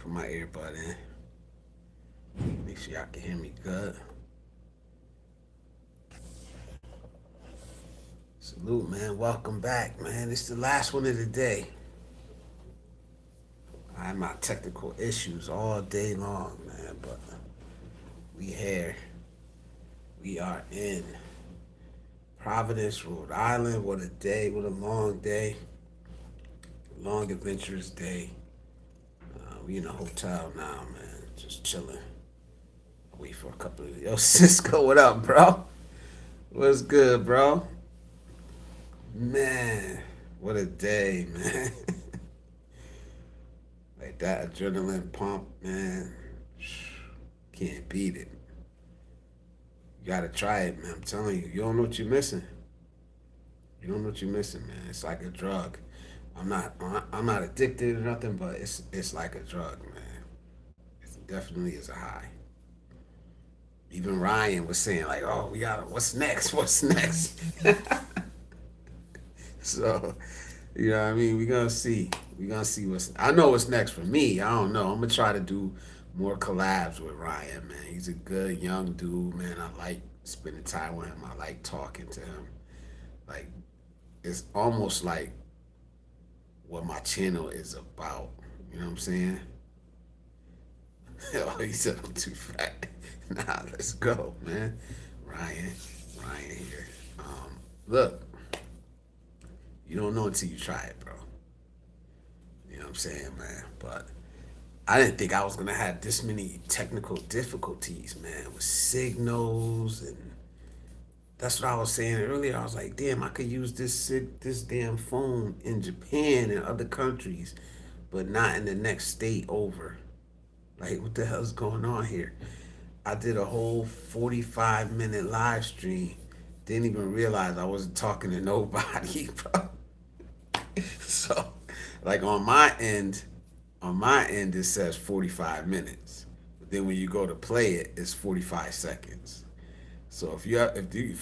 Put my earbud in. Make sure y'all can hear me good. Salute, man. Welcome back, man. It's the last one of the day. I had my technical issues all day long, man, but we here. We are in Providence, Rhode Island. What a day. What a long day. Long, adventurous day. We in a hotel now, man. Just chilling. Wait for a couple of... Yo, Cisco, what up, bro? What's good, bro? Man, what a day, man. Like that adrenaline pump, man. Can't beat it. You gotta try it, man. I'm telling you, you don't know what you're missing. You don't know what you're missing, man. It's like a drug. I'm not addicted or nothing, but it's like a drug, man. It definitely is a high. Even Ryan was saying like, "Oh, we got what's next? What's next?" So, you know what I mean? We're gonna see. We're gonna see what's. I know what's next for me. I don't know. I'm gonna try to do more collabs with Ryan, man. He's a good young dude, man. I like spending time with him. I like talking to him. Like it's almost like what my channel is about. You know what I'm saying? Oh, he said I'm too fat. Nah, let's go, man. Ryan, Ryan here. Look, you don't know until you try it, bro. You know what I'm saying, man? But I didn't think I was gonna have this many technical difficulties, man, with signals and that's what I was saying earlier. I was like, damn, I could use this damn phone in Japan and other countries, but not in the next state over. Like, what the hell's going on here? I did a whole 45-minute live stream. Didn't even realize I wasn't talking to nobody, bro. So, like on my end it says 45 minutes. But then when you go to play it, it's 45 seconds. So if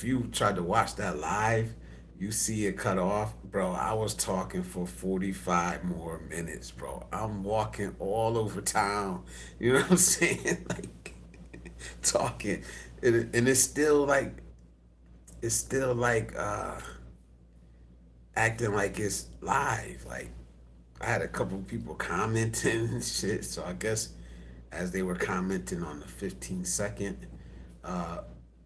you tried to watch that live, you see it cut off, bro. I was talking for 45 more minutes, bro. I'm walking all over town. You know what I'm saying? Like talking, and it's still like acting like it's live. Like I had a couple people commenting and shit. So I guess as they were commenting on the 15-second uh,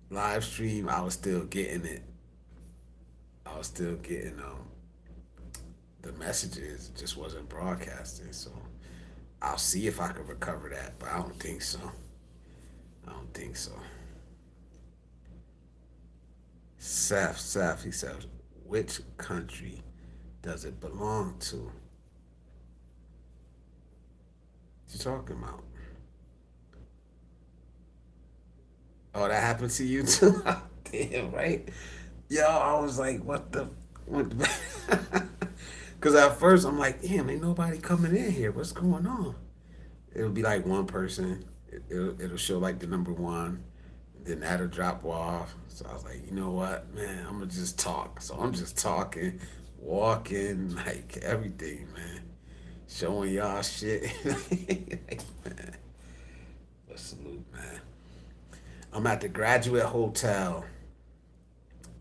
live stream, I was still getting it. I was still getting the messages. It just wasn't broadcasting. So I'll see if I can recover that, but I don't think so. I don't think so. Seth, he says, which country does it belong to? What you talking about? Oh, that happened to you too? Damn, right? Yo, I was like, what the? What? Because at first I'm like, damn, ain't nobody coming in here. What's going on? It'll be like one person. It'll show like the number one. Then that'll drop off. So I was like, you know what, man, I'm gonna just talk. So I'm just talking, walking, like everything, man. Showing y'all shit. Like, man, but salute, man. I'm at the Graduate Hotel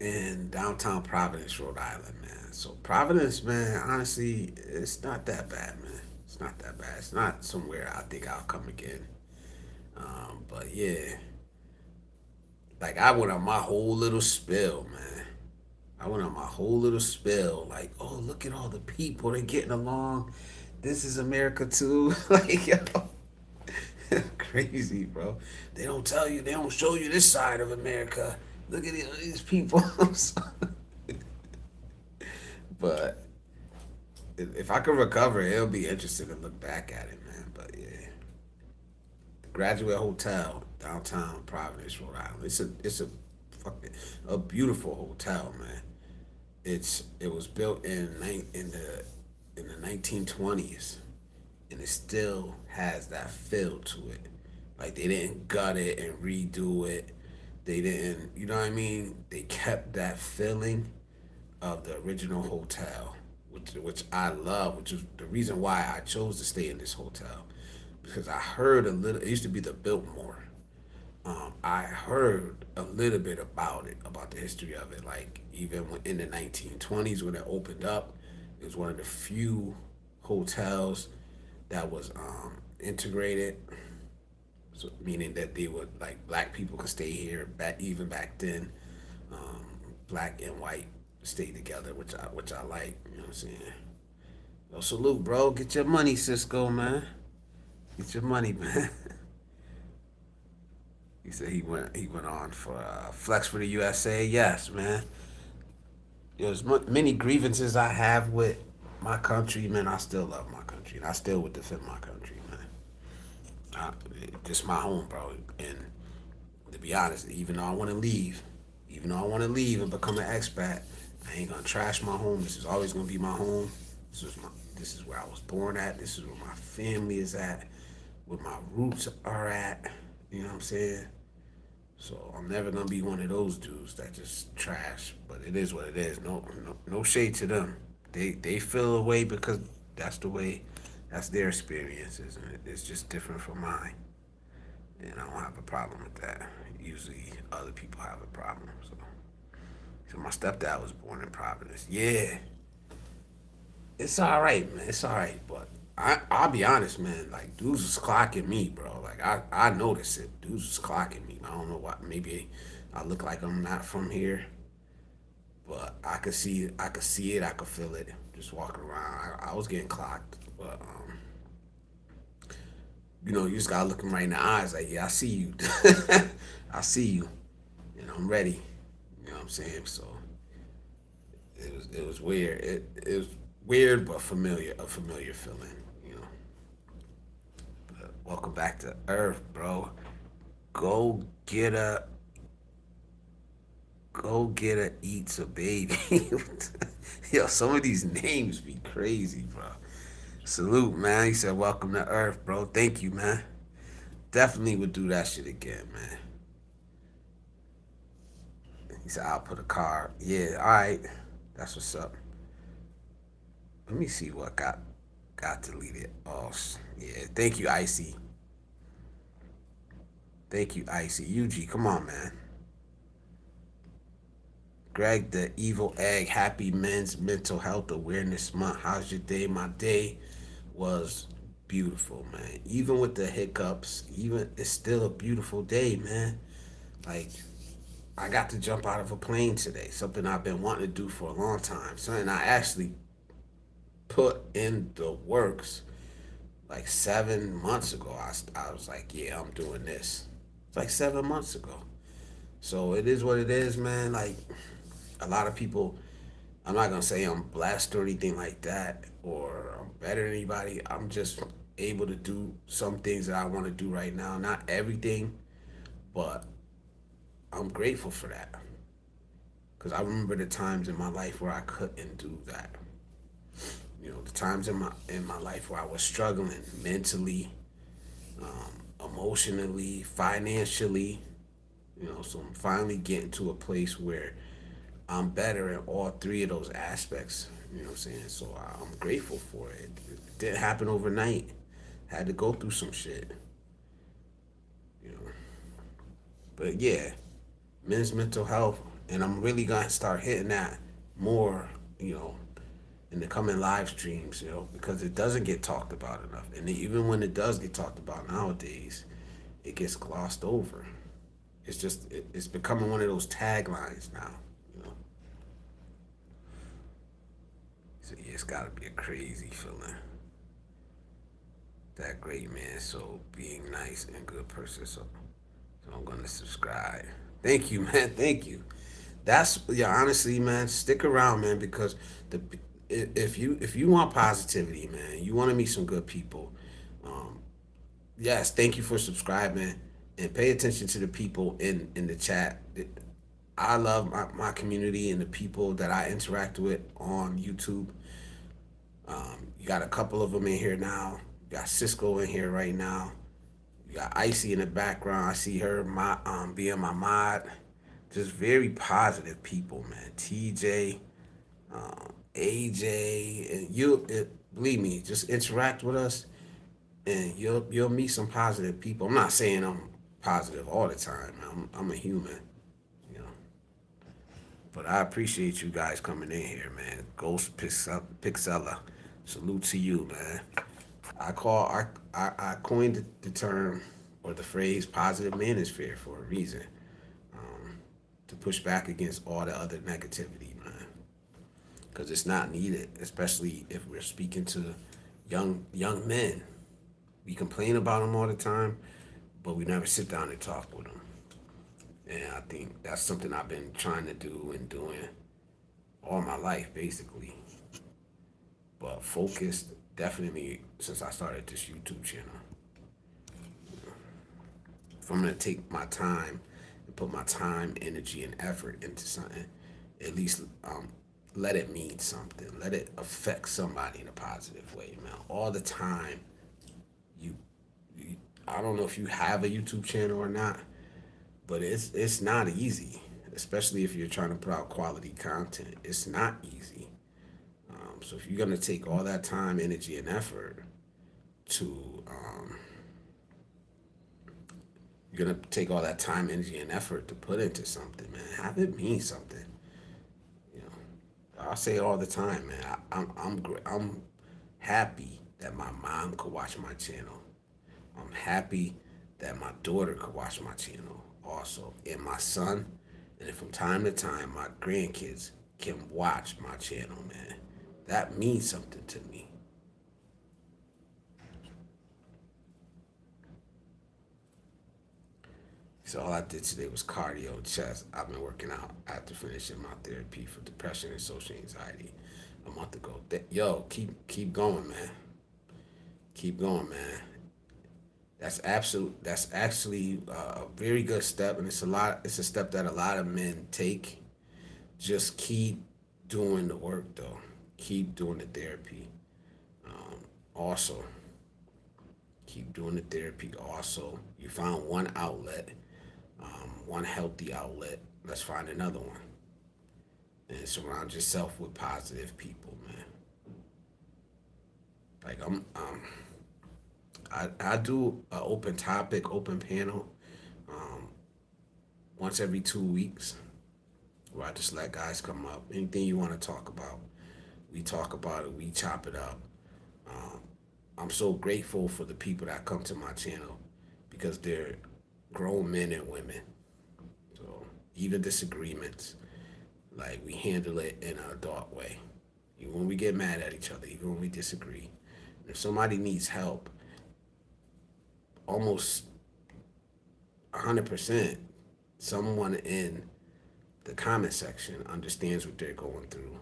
in downtown Providence, Rhode Island, man. So Providence, man, honestly, it's not that bad, man. It's not that bad. It's not somewhere I think I'll come again. But yeah, like I went on my whole little spill, man. I went on my whole little spill, like, oh, look at all the people, they're getting along. This is America too. Like, yo, crazy, bro. They don't tell you, they don't show you this side of America. Look at these people. But if I could recover, it'll be interesting to look back at it, man. But yeah, the Graduate Hotel, downtown Providence, Rhode Island. It's a fucking a beautiful hotel, man. It was built in the 1920s, and it still has that feel to it. Like they didn't gut it and redo it. They didn't, you know what I mean? They kept that feeling of the original hotel, which I love, which is the reason why I chose to stay in this hotel. because I heard a little. It used to be the Biltmore. I heard a little bit about it, about the history of it. Like even in the 1920s when it opened up, it was one of the few hotels that was integrated. So meaning that they would like black people could stay here. Back even back then, um, black and white stayed together, which I like. You know what I'm saying? Yo, salute, bro. Get your money, Cisco, man. Get your money, man. He said he went on for flex for the USA. Yes, man. There's many grievances I have with my country, man. I still love my country, and I still would defend my country, man. I, this my home, bro. And to be honest, even though I want to leave and become an expat, I ain't gonna trash my home. This is always gonna be my home. This is my. This is where I was born at. This is where my family is at. Where my roots are at. You know what I'm saying? So I'm never gonna be one of those dudes that just trash. But it is what it is. No shade to them. They feel a way because that's the way, that's their experiences, and it's just different from mine. And I don't have a problem with that. Usually other people have a problem. So my stepdad was born in Providence. Yeah, it's all right, man. It's all right, but I'll be honest, man. Like dudes was clocking me, bro. Like I noticed it. Dudes was clocking me. I don't know what. Maybe I look like I'm not from here, but I could see it. I could see it. I could feel it. Just walking around, I was getting clocked. But you just gotta look them right in the eyes. Like, yeah, I see you. I see you, and I'm ready. You know what I'm saying? So it was weird. It was weird but familiar, a familiar feeling. You know. But welcome back to Earth, bro. Go get a eats a baby. Yo, some of these names be crazy, bro. Salute, man. He said, "Welcome to Earth, bro. Thank you, man. Definitely would do that shit again, man." He said, "I'll put a car." Yeah, all right. That's what's up. Let me see what got deleted. Oh, yeah. Thank you, Icy. Thank you, Icy. UG, come on, man. Greg, the evil egg. Happy Men's Mental Health Awareness Month. How's your day? My day was beautiful, man. Even with the hiccups, even it's still a beautiful day, man. Like I got to jump out of a plane today. Something I've been wanting to do for a long time. Something I actually put in the works like 7 months ago. I was like, yeah, I'm doing this. It's like 7 months ago. So it is what it is, man. Like a lot of people, I'm not gonna say I'm blessed or anything like that, or I'm better than anybody. I'm just able to do some things that I want to do right now. Not everything, but I'm grateful for that. Cause I remember the times in my life where I couldn't do that. The times in my life where I was struggling mentally, emotionally, financially. So I'm finally getting to a place where I'm better in all three of those aspects. You know what I'm saying? So I'm grateful for it. It didn't happen overnight. Had to go through some shit. You know. But yeah, men's mental health, and I'm really gonna start hitting that more. You know, in the coming live streams. Because it doesn't get talked about enough, and even when it does get talked about nowadays, it gets glossed over. It's becoming one of those taglines now. You know. So yeah, it's gotta be a crazy feeling. That great man, so being nice and good person. So I'm gonna subscribe. Thank you, man. Thank you. That's yeah. Honestly, man, stick around, man, because the if you want positivity, man, you want to meet some good people. Um, yes, thank you for subscribing and pay attention to the people in the chat. I love my community and the people that I interact with on YouTube. You got a couple of them in here now. You got Cisco in here right now. You got Icy in the background. I see her being my mod. Just very positive people, man. TJ, AJ, and believe me, just interact with us. and you'll meet some positive people. I'm not saying I'm positive all the time. I'm a human, you know. But I appreciate you guys coming in here, man. Ghost Pixella, salute to you, man. I coined the term or the phrase positive manosphere for a reason, to push back against all the other negativity, man. Because it's not needed, especially if we're speaking to young men. We complain about them all the time, but we never sit down and talk with them. And I think that's something I've been trying to do and doing all my life, basically. But focused, definitely, since I started this YouTube channel. If I'm gonna take my time and put my time, energy, and effort into something, at least let it mean something. Let it affect somebody in a positive way, man. All the time, you, you I don't know if you have a YouTube channel or not, but it's not easy, especially if you're trying to put out quality content. It's not easy. So if you're gonna take all that time, energy, and effort to you're gonna take all that time, energy, and effort to put into something, man. Have it mean something. You know, I say it all the time, man. I'm happy that my mom could watch my channel. I'm happy that my daughter could watch my channel also, and my son, and then from time to time, my grandkids can watch my channel, man. That means something to me. So all I did today was cardio, chest. I've been working out after finishing my therapy for depression and social anxiety a month ago. Yo, keep going, man. Keep going, man. That's actually a very good step, and it's a lot. It's a step that a lot of men take. Just keep doing the work, though. Keep doing the therapy. Also, keep doing the therapy. Also, you found one outlet, one healthy outlet. Let's find another one, and surround yourself with positive people, man. Like I do an open topic, open panel, um, once every 2 weeks, where I just let guys come up. Anything you want to talk about, we talk about it. We chop it up. Um, I'm so grateful for the people that come to my channel because they're grown men and women. So even disagreements, like we handle it in an adult way. Even when we get mad at each other, even when we disagree. If somebody needs help, almost 100%, someone in the comment section understands what they're going through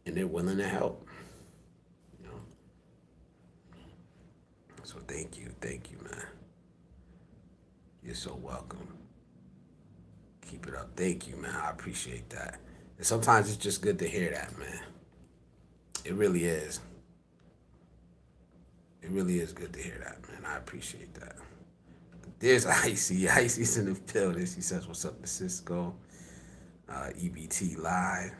and they're willing to help. You know? So thank you, man. You're so welcome. Keep it up. Thank you, man. I appreciate that. And sometimes it's just good to hear that, man. It really is. It really is good to hear that, man. I appreciate that. There's Icy. Icy's in the building. She says, "What's up, Cisco?" EBT Live.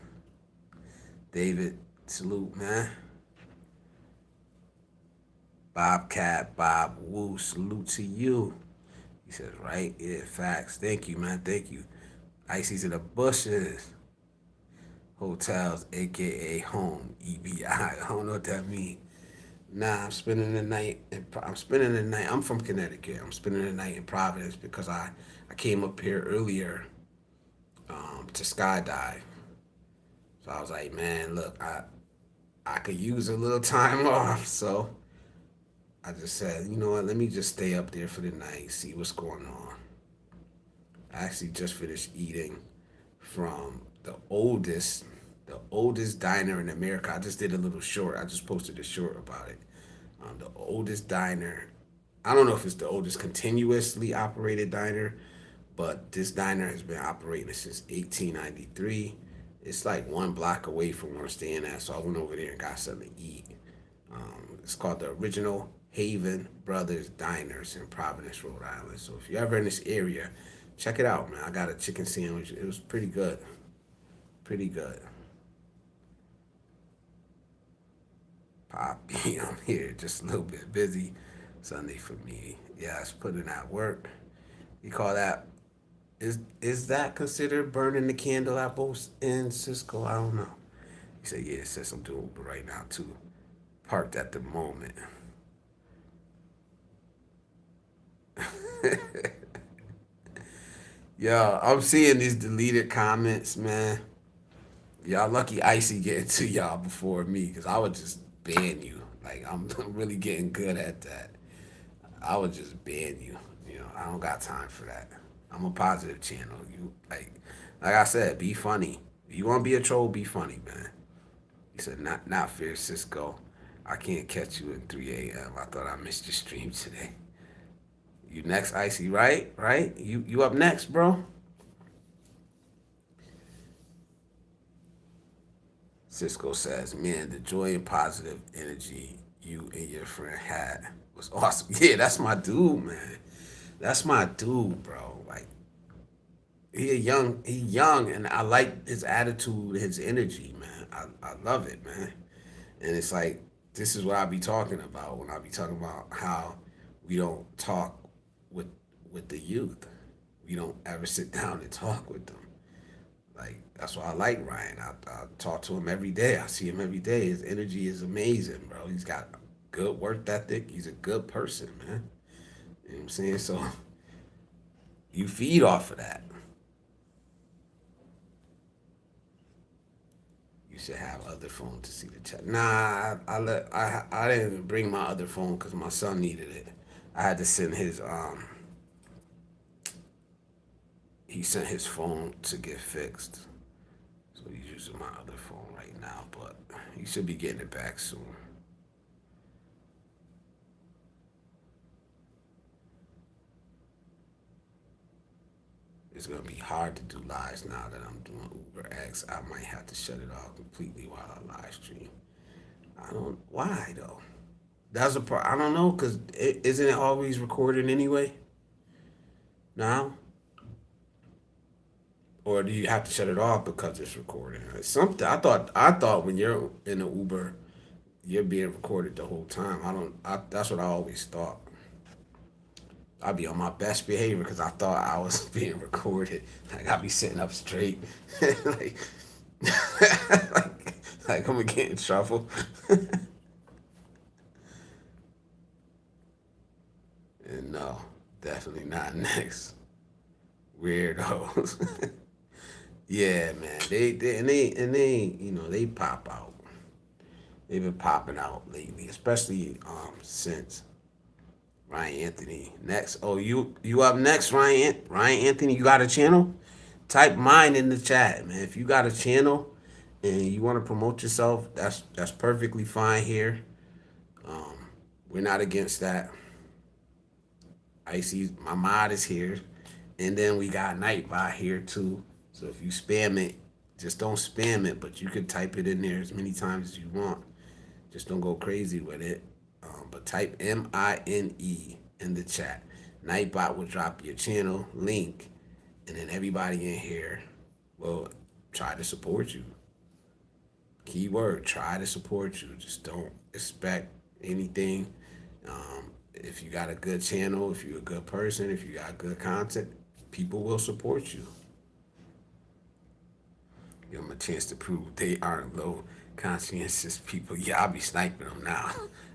David, salute, man. Bobcat, Bob Woo, salute to you. He says, right? Yeah, facts. Thank you, man. Thank you. Icy's in the bushes. Hotels, aka home, EBI. I don't know what that means. Nah, I'm spending the night. I'm spending the night. I'm from Connecticut. I'm spending the night in Providence because I came up here earlier to skydive. So I was like, man, look, I could use a little time off. So I just said, you know what? Let me just stay up there for the night, see what's going on. I actually just finished eating from the oldest diner in America. I just did a little short. I just posted a short about it. The oldest diner. I don't know if it's the oldest continuously operated diner, but this diner has been operating since 1893. It's like one block away from where we're staying at, so I went over there and got something to eat. It's called the Original Haven Brothers Diners in Providence, Rhode Island. So if you're ever in this area, check it out, man. I got a chicken sandwich. It was pretty good. Pretty good. Poppy, I'm here just a little bit busy. Sunday for me. Yeah, it's putting out work. You call that is that considered burning the candle at both ends, Cisco? I don't know. He said, yeah, it says I'm doing Uber right now too. Parked at the moment. Yo, I'm seeing these deleted comments, man. Y'all lucky Icy getting to y'all before me, because I would just ban you. Like, I'm really getting good at that. I would just ban you. You know, I don't got time for that. I'm a positive channel. Like I said, be funny. If you want to be a troll, be funny, man. He said, not fair, Cisco. I can't catch you at 3 a.m. I thought I missed your stream today. You next, Icy, right? Right? You up next, bro? Cisco says, man, the joy and positive energy you and your friend had was awesome. Yeah, that's my dude, man. That's my dude, bro. Like, he young, and I like his attitude, his energy, man. I love it, man. And it's like, this is what I be talking about when I be talking about how we don't talk with with the youth. We don't ever sit down and talk with them. Like, that's why I like Ryan. I talk to him every day. I see him every day. His energy is amazing, bro. He's got good work ethic. He's a good person, man. You know what I'm saying? So you feed off of that. You should have other phone to see the chat. Nah, I didn't bring my other phone because my son needed it. I had to send his he sent his phone to get fixed. So he's using my other phone right now, but he should be getting it back soon. It's gonna be hard to do lives now that I'm doing Uber X. I might have to shut it off completely while I live stream. I don't why though. That's a part. I don't know because isn't it always recorded anyway? Now, or do you have to shut it off because it's recording? Something I thought when you're in an Uber, you're being recorded the whole time. I don't. That's what I always thought. I'd be on my best behavior because I thought I was being recorded. Like I'd be sitting up straight, like, like I'm gonna get in trouble. And no, definitely not next. Weirdos. Yeah, man. They pop out. They've been popping out lately, especially since Ryan Anthony. Next. Oh, you up next, Ryan Anthony, you got a channel? Type mine in the chat, man. If you got a channel and you want to promote yourself, that's perfectly fine here. Um, we're not against that. I see my mod is here. And then we got Nightbot here too. So if you spam it, just don't spam it, but you could type it in there as many times as you want. Just don't go crazy with it. But type MINE in the chat. Nightbot will drop your channel link, and then everybody in here will try to support you. Keyword: try to support you. Just don't expect anything. If you got a good channel, if you're a good person, if you got good content, people will support you. Give them a chance to prove they aren't low conscientious people. Yeah, I'll be sniping them now.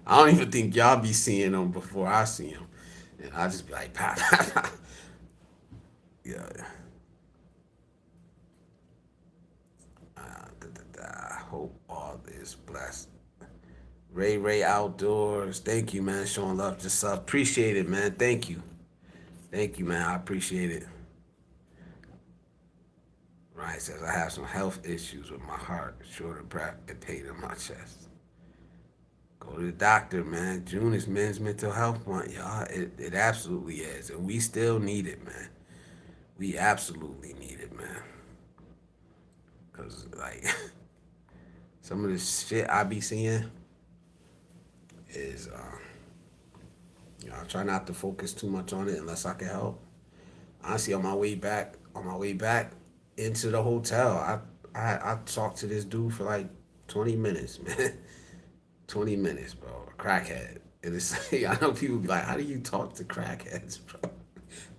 I don't even think y'all be seeing them before I see them. And I'll just be like, pow, pow, pow. Yeah. I hope all is blessed. Ray Outdoors. Thank you, man. Showing love to sub. Appreciate it, man. Thank you. Thank you, man. I appreciate it. Ryan says, I have some health issues with my heart, short of breath, and pain in my chest. Go to the doctor, man. June is Men's Mental Health Month, y'all. It absolutely is. And we still need it, man. We absolutely need it, man. Because, like, some of the shit I be seeing is, I try not to focus too much on it unless I can help. Honestly, on my way back into the hotel, I talked to this dude for like 20 minutes, man. 20 minutes, bro. A crackhead. And it's I know people be like, how do you talk to crackheads, bro?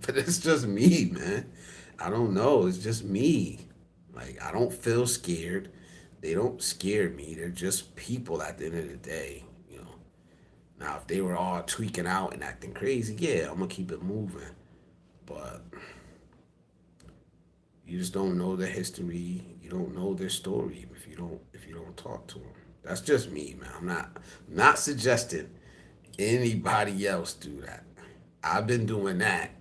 But it's just me, man. I don't know. It's just me. Like I don't feel scared. They don't scare me. They're just people at the end of the day, you know. Now if they were all tweaking out and acting crazy, yeah, I'm gonna keep it moving. But you just don't know their history. You don't know their story if you don't talk to them. That's just me, man. I'm not suggesting anybody else do that. I've been doing that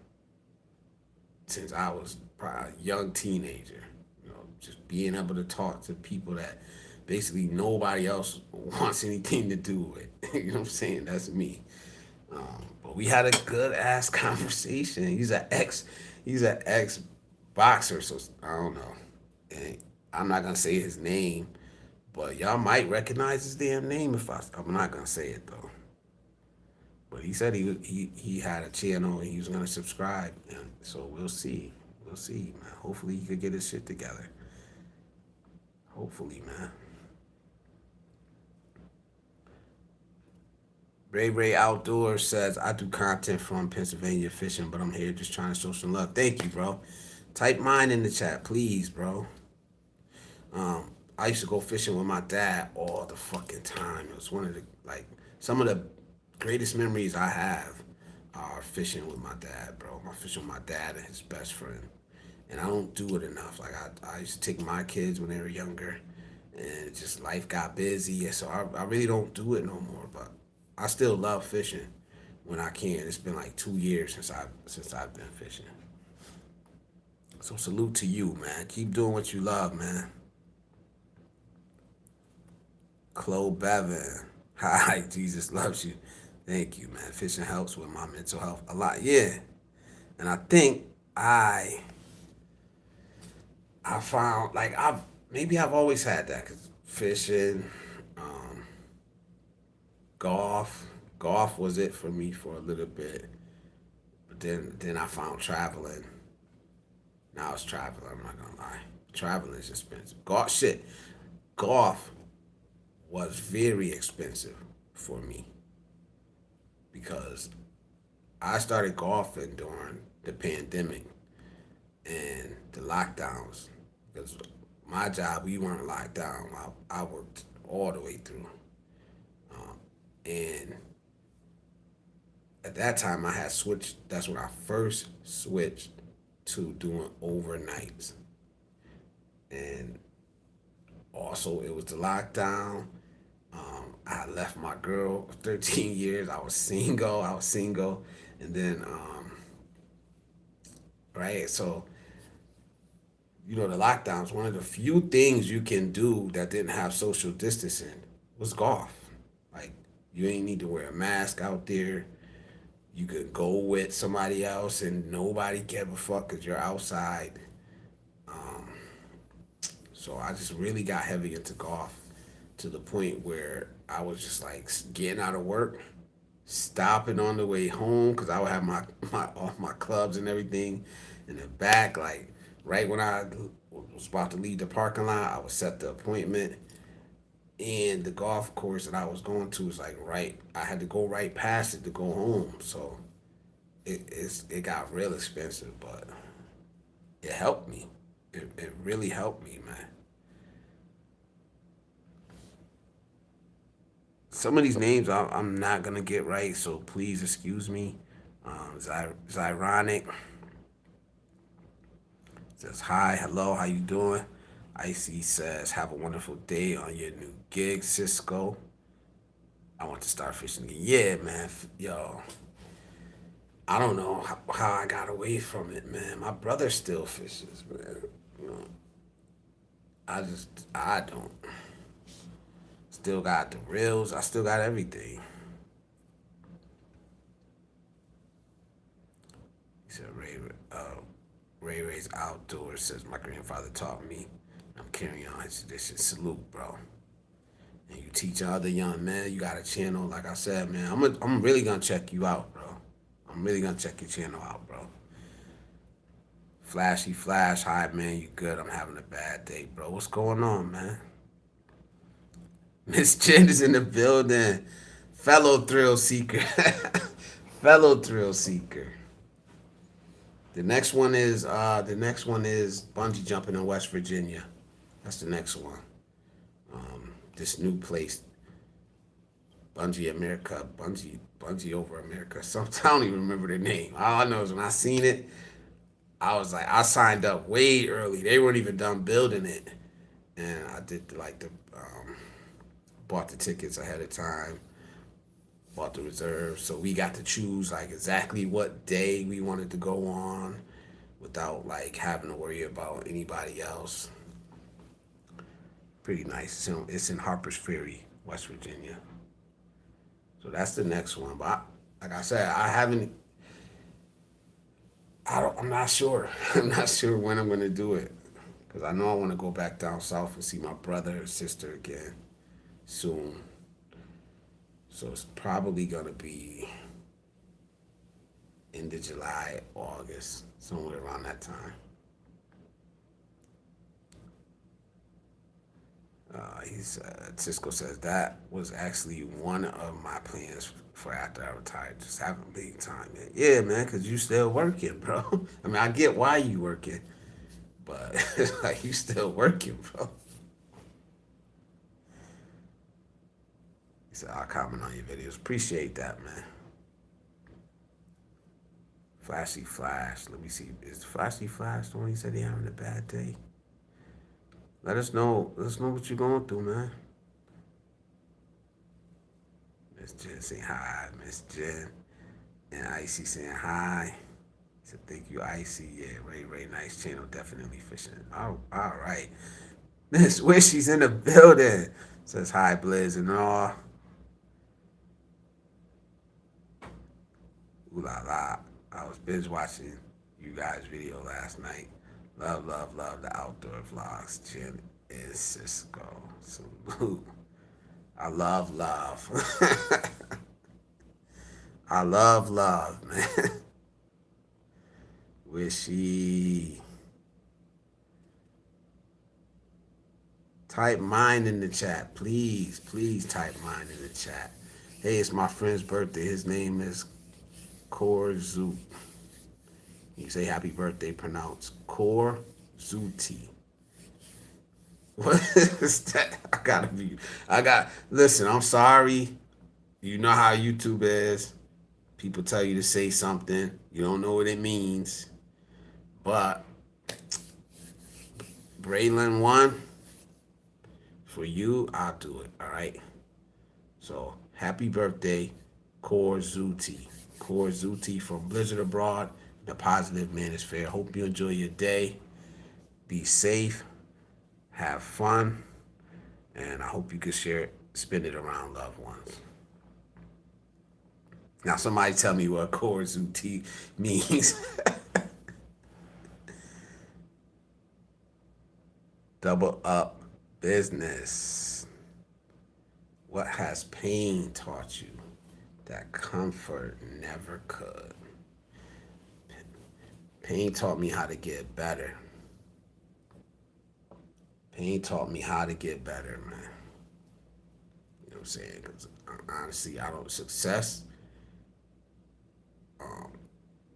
since I was probably a young teenager. You know, just being able to talk to people that basically nobody else wants anything to do with. You know what I'm saying? That's me. But we had a good ass conversation. He's an ex boxer, so I don't know. And I'm not gonna say his name, but y'all might recognize his damn name if I'm not gonna say it though. But he said he had a channel and he was gonna subscribe, and so we'll see. We'll see, man. Hopefully he could get his shit together. Hopefully, man. Ray Ray Outdoors says, I do content from Pennsylvania fishing, but I'm here just trying to show some love. Thank you, bro. Type mine in the chat, please, bro. I used to go fishing with my dad all the fucking time. It was one of the, like, some of the greatest memories I have are fishing with my dad, bro. I fishing with my dad and his best friend. And I don't do it enough. Like, I used to take my kids when they were younger, and just life got busy. So I really don't do it no more. But I still love fishing when I can. It's been like 2 years since I've been fishing. So salute to you, man. Keep doing what you love, man. Chloe Bevan. Hi, Jesus loves you. Thank you, man. Fishing helps with my mental health a lot. Yeah. And I think I found like I've always had that, cause fishing, um, golf. Golf was it for me for a little bit. But then I found traveling. Now it's traveling, I'm not gonna lie. Traveling is expensive. Golf was very expensive for me because I started golfing during the pandemic and the lockdowns. Because my job, we weren't locked down. I worked all the way through. And at that time, I had switched. That's when I first switched to doing overnights. And also, it was the lockdown. I left my girl of 13 years. I was single. And then, right? So, the lockdowns, one of the few things you can do that didn't have social distancing was golf. Like, you ain't need to wear a mask out there. You could go with somebody else and nobody gave a fuck because you're outside. Um, so I just really got heavy into golf to the point where I was just like getting out of work, stopping on the way home because I would have my all my clubs and everything in the back. Like right when I was about to leave the parking lot, I would set the appointment, and the golf course that I was going to was like right. I had to go right past it to go home. So it got real expensive, but it helped me. It really helped me, man. Some of these names I'm not gonna get right, so please excuse me. Zyronic says hi, hello, how you doing? Icy says have a wonderful day on your new gig, Cisco. I want to start fishing again. Yeah, man. Yo, I don't know how I got away from it, man. My brother still fishes, man. You know, I don't. Still got the reels. I still got everything. He said Ray Ray's outdoors. Says my grandfather taught me. I'm carrying on his tradition. Salute, bro. And you teach other young men. You got a channel, like I said, man. I'm really gonna check you out, bro. I'm really gonna check your channel out, bro. Flashy Flash, hi man, you good? I'm having a bad day, bro. What's going on, man? Miss Jen is in the building. Fellow thrill seeker. Fellow thrill seeker. The next one is bungee jumping in West Virginia. That's the next one. This new place, Bungee America, Bungee over America. Sometimes I don't even remember the name. All I know is when I seen it, I was like, I signed up way early. They weren't even done building it, and I did like the bought the tickets ahead of time, bought the reserve, so we got to choose like exactly what day we wanted to go on, without like having to worry about anybody else. Pretty nice. It's in Harper's Ferry, West Virginia. So that's the next one. But like I said, I haven't. I'm not sure. I'm not sure when I'm gonna do it, because I know I want to go back down south and see my brother and sister again soon. So it's probably gonna be end of July, August, somewhere around that time. Cisco says that was actually one of my plans for after I retired. Just having big time, man. Yeah, man, because you still working, bro. I mean, I get why you working, but like you still working, bro. He said, I'll comment on your videos. Appreciate that, man. Flashy Flash. Let me see. Is Flashy Flash the one he said he having a bad day? Let us know. Let us know what you're going through, man. Miss Jen saying hi. Miss Jen. And Icy saying hi. He said, thank you, Icy. Yeah, Ray, nice channel. Definitely fishing. Oh, all right. Miss Wish, she's in the building. Says hi, Blizz and all. Ooh la la. I was binge watching you guys' video last night. Love, love, love the outdoor vlogs. Jen and Cisco. Salute. I love love. I love love, man. Wishy. Type mine in the chat, please. Please type mine in the chat. Hey, it's my friend's birthday. His name is Korzu. You say happy birthday, pronounce Korzuti. What is that? Listen, I'm sorry. You know how YouTube is. People tell you to say something. You don't know what it means. But Braylon won. For you, I'll do it. All right. So happy birthday, Korzuti. Korzuti from Blizzard Abroad. The Positive Manosphere. Hope you enjoy your day. Be safe. Have fun. And I hope you can share it, spend it around loved ones. Now, somebody tell me what Korzuti means. Double up business. What has pain taught you that comfort never could? Pain taught me how to get better. Pain taught me how to get better, man. You know what I'm saying? Because honestly, I don't success.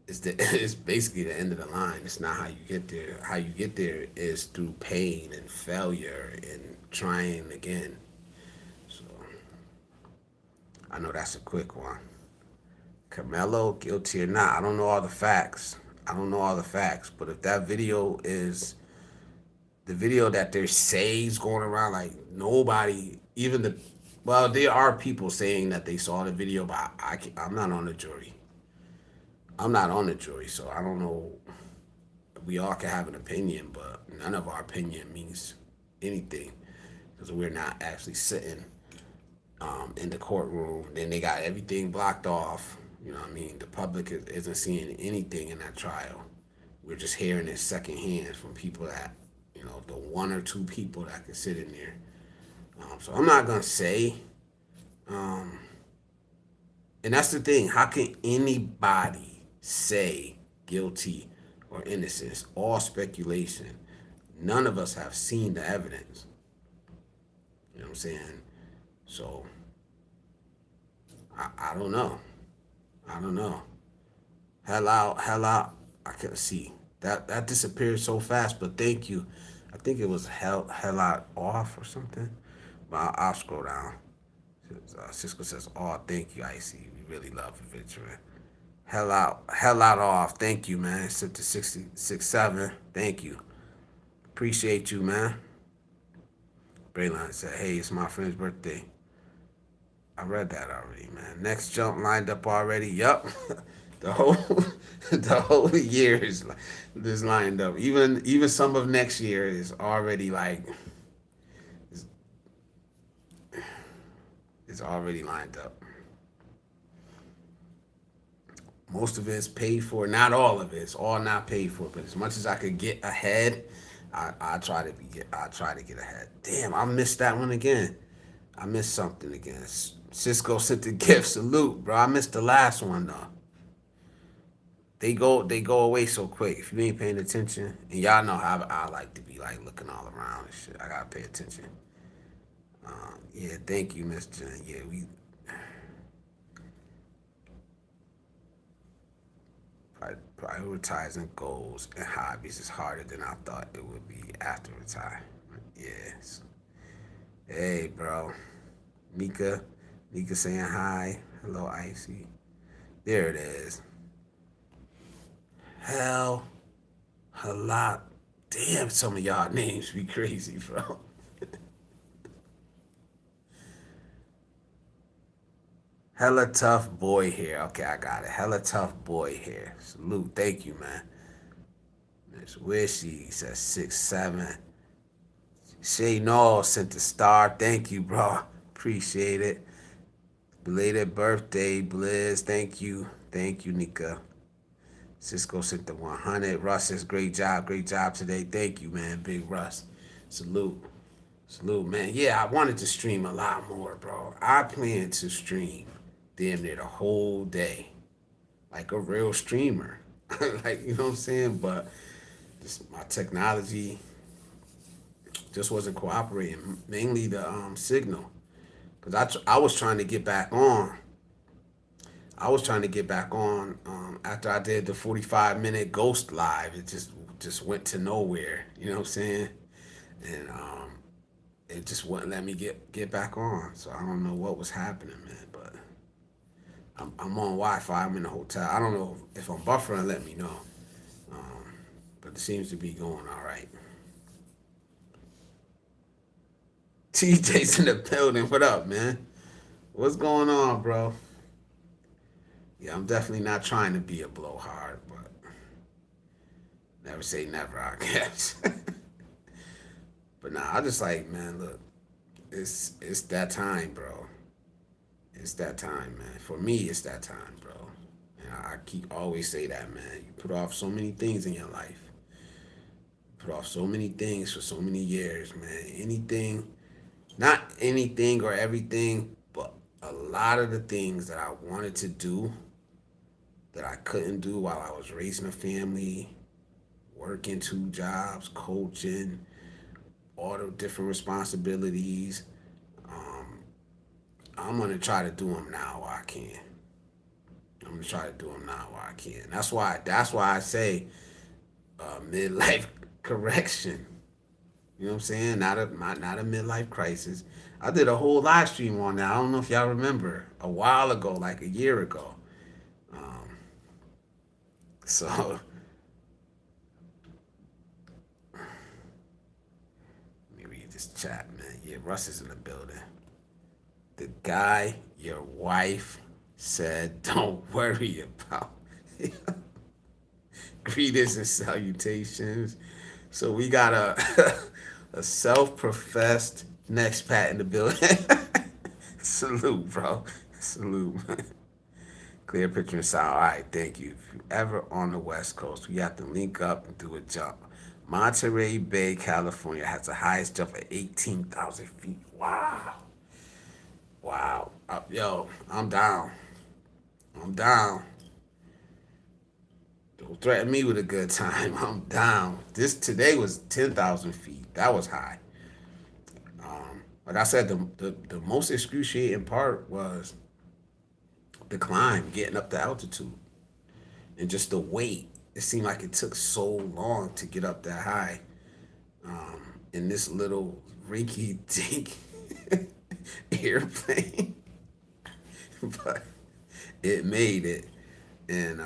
It's basically the end of the line. It's not how you get there. How you get there is through pain and failure and trying again. So I know that's a quick one. Carmelo, guilty or not? I don't know all the facts. But if that video is the video that they say is going around, like nobody, even the, well, there are people saying that they saw the video, but I'm not on the jury. I'm not on the jury, so I don't know. We all can have an opinion, but none of our opinion means anything because we're not actually sitting in the courtroom. Then they got everything blocked off. You know what I mean? The public isn't seeing anything in that trial. We're just hearing it secondhand from people that, the one or two people that can sit in there. So I'm not going to say. And that's the thing. How can anybody say guilty or innocent? It's all speculation. None of us have seen the evidence. You know what I'm saying? So I don't know. I don't know. Hell out, hell out. I can't see that disappeared so fast. But thank you. I think it was hell out off or something. But I'll scroll down. Cisco says, "Oh, thank you, Icy. We really love adventuring." Hell out off. Thank you, man. Sent to 66.7. Thank you. Appreciate you, man. Braylon said, "Hey, it's my friend's birthday." I read that already, man. Next jump lined up already. Yup. the whole the whole year is lined up. Even some of next year is already like it's already lined up. Most of it's paid for. Not all of it. It's all not paid for. But as much as I could get ahead, I try to get ahead. Damn, I missed that one again. I missed something again. Cisco sent the gift. Salute, bro. I missed the last one though. They go away so quick. If you ain't paying attention, and y'all know how I like to be like looking all around and shit. I gotta pay attention. Yeah, thank you, Miss Jen. Yeah, we prioritizing goals and hobbies is harder than I thought it would be after retirement. Yes. Hey, bro. Mika. Mika saying hi. Hello, Icy. There it is. Hell, a lot. Damn, some of y'all names be crazy, bro. Hella tough boy here. Okay, I got it. Hella tough boy here. Salute. Thank you, man. Miss Wishy says 6'7". Shay Noel sent the star. Thank you, bro. Appreciate it. Belated birthday, Blizz. Thank you. Thank you, Nika. Cisco sent the 100. Russ says, great job. Great job today. Thank you, man. Big Russ. Salute. Salute, man. Yeah, I wanted to stream a lot more, bro. I plan to stream damn near the whole day. Like a real streamer. Like, you know what I'm saying? But just my technology just wasn't cooperating. Mainly the signal. Because I was trying to get back on. I was trying to get back on after I did the 45-minute Ghost Live. It just went to nowhere. You know what I'm saying? And it just wouldn't let me get back on. So I don't know what was happening, man. But I'm on Wi-Fi. I'm in the hotel. I don't know if I'm buffering. Let me know. But it seems to be going all right. TJ's in the building. What up, man? What's going on, bro? Yeah, I'm definitely not trying to be a blowhard, but never say never, I guess. But nah, I just like, man, look, it's that time, bro. It's that time, man. For me, it's that time, bro. And I keep always say that, man. You put off so many things in your life. Put off so many things for so many years, man. Anything, not anything or everything, but a lot of the things that I wanted to do that I couldn't do while I was raising a family, working two jobs, coaching, all the different responsibilities. Um, I'm gonna try to do them now while I can. I'm gonna try to do them now while I can. That's why I say midlife correction. You know what I'm saying? Not a midlife crisis. I did a whole live stream on that. I don't know if y'all remember a while ago, like a year ago. Um, so let me read this chat, man. Yeah, Russ is in the building. The guy your wife said don't worry about. Greetings and salutations. So we got a a self-professed next pat in the building. Salute, bro. Salute. Clear picture and sound. All right, thank you. If you ever on the West Coast, we have to link up and do a jump. Monterey Bay, California has the highest jump at 18,000 feet. Wow. Wow. Yo, I'm down. I'm down. Don't threaten me with a good time. I'm down. This today was 10,000 feet. That was high. Like I said, the most excruciating part was the climb, getting up the altitude, and just the wait. It seemed like it took so long to get up that high in this little rinky dink airplane, but it made it. And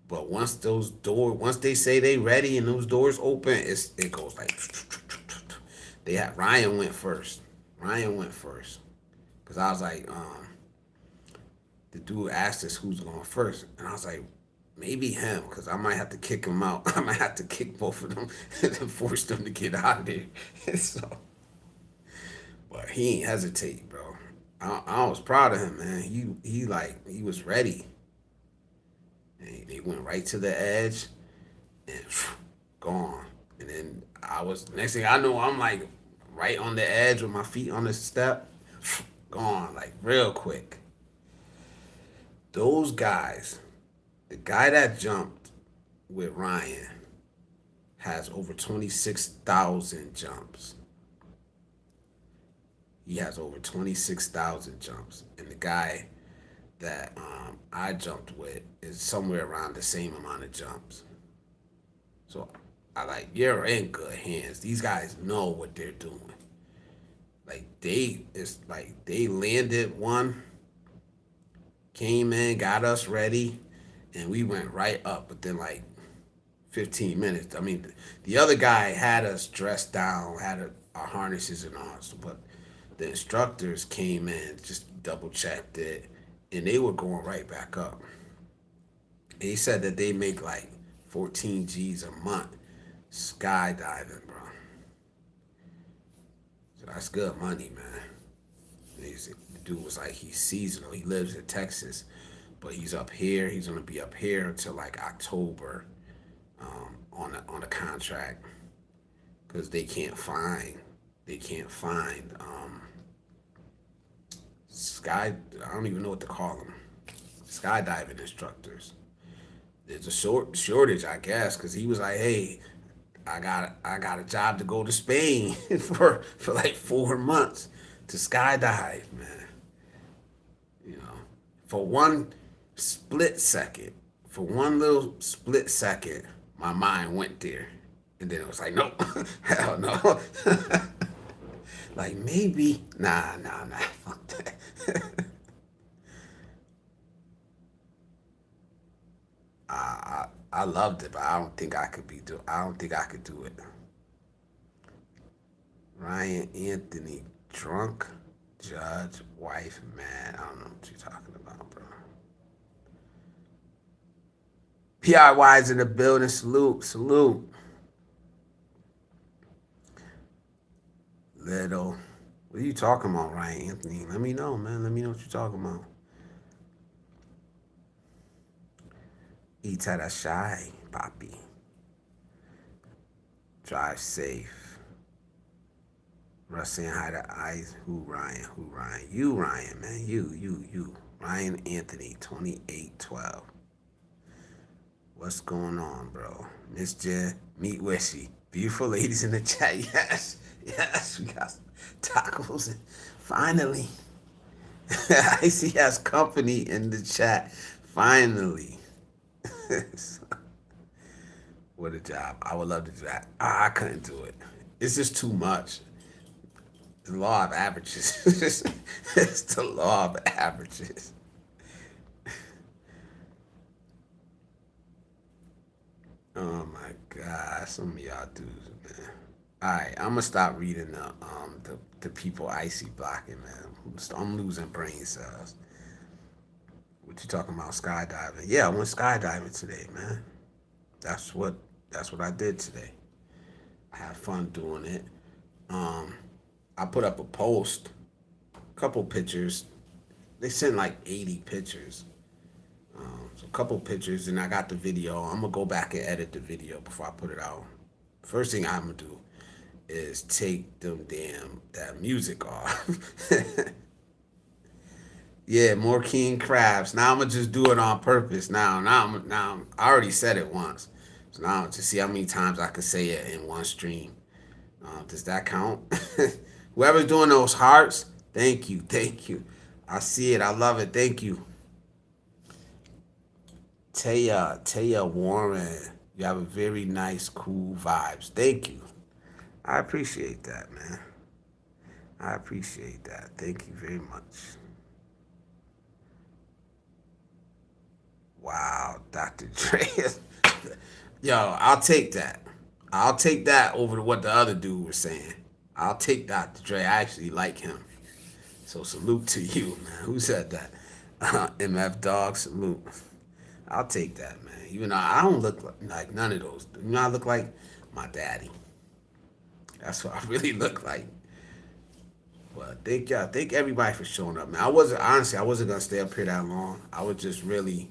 but once they say they ready and those doors open, it goes like they had Ryan went first. Ryan went first because I was like, the dude asked us who's going first, and I was like, maybe him, because I might have to kick him out. I might have to kick both of them and force them to get out of there. So, but he ain't hesitate, bro. I was proud of him, man. He was ready. And they went right to the edge and gone. And then next thing I know, I'm like right on the edge with my feet on the step, gone like real quick. Those guys, the guy that jumped with Ryan has over 26,000 jumps. He has over 26,000 jumps. And the guy that I jumped with is somewhere around the same amount of jumps. So you're in good hands. These guys know what they're doing. They landed one, came in, got us ready, and we went right up within 15 minutes. I mean, the other guy had us dressed down, had our harnesses and all, but the instructors came in, just double checked it, and they were going right back up. And he said that they make 14 G's a month skydiving, bro. So that's good money, man. The dude was like, he's seasonal. He lives in Texas, but he's up here. He's gonna be up here until October, on a contract, because they can't find sky. I don't even know what to call them. Skydiving instructors. There's a shortage, I guess, because he was like, hey, I got a job to go to Spain for 4 months to skydive, man. You know, for one little split second, my mind went there, and then it was like, nope, hell no. Maybe, nah, fuck that. I loved it, but I don't think I could do it. Ryan Anthony, drunk judge, wife, man. I don't know what you're talking about, bro. PIY's in the building. Salute. Little. What are you talking about, Ryan Anthony? Let me know, man. Let me know what you're talking about. Eat at a shy, Poppy. Drive safe. Russ saying hi to Eyes. Who Ryan? You, Ryan, man. You. Ryan Anthony, 2812. What's going on, bro? Miss Jen, meet Wishy. Beautiful ladies in the chat. Yes, we got some tacos. And finally, I see has company in the chat. Finally. What a job. I would love to do that. I couldn't do it. It's just too much. The law of averages. It's the law of averages. Oh my God, some of y'all dudes, man. All right, I'm gonna stop reading the people icy blocking, man. I'm losing brain cells. What you talking about, skydiving? Yeah, I went skydiving today, man. That's what I did today. I had fun doing it. I put up a post, a couple pictures. They sent 80 pictures. So a couple pictures, and I got the video. I'm gonna go back and edit the video before I put it out. First thing I'm gonna do is take that music off. Yeah, more king crabs. Now I'm gonna just do it on purpose. Now I already said it once. So now to see how many times I could say it in one stream. Does that count? Whoever's doing those hearts, thank you. I see it. I love it. Thank you. Taya Warren, you have a very nice, cool vibes. Thank you. I appreciate that, man. I appreciate that. Thank you very much. Wow, Dr. Dre. Yo, I'll take that. I'll take that over what the other dude was saying. I'll take Dr. Dre. I actually like him. So salute to you, man. Who said that? MF Dog, salute. I'll take that, man. Even though I don't look like none of those. You know, I look like my daddy. That's what I really look like. But thank y'all, thank everybody for showing up, man. I wasn't honestly, I wasn't gonna stay up here that long. I was just really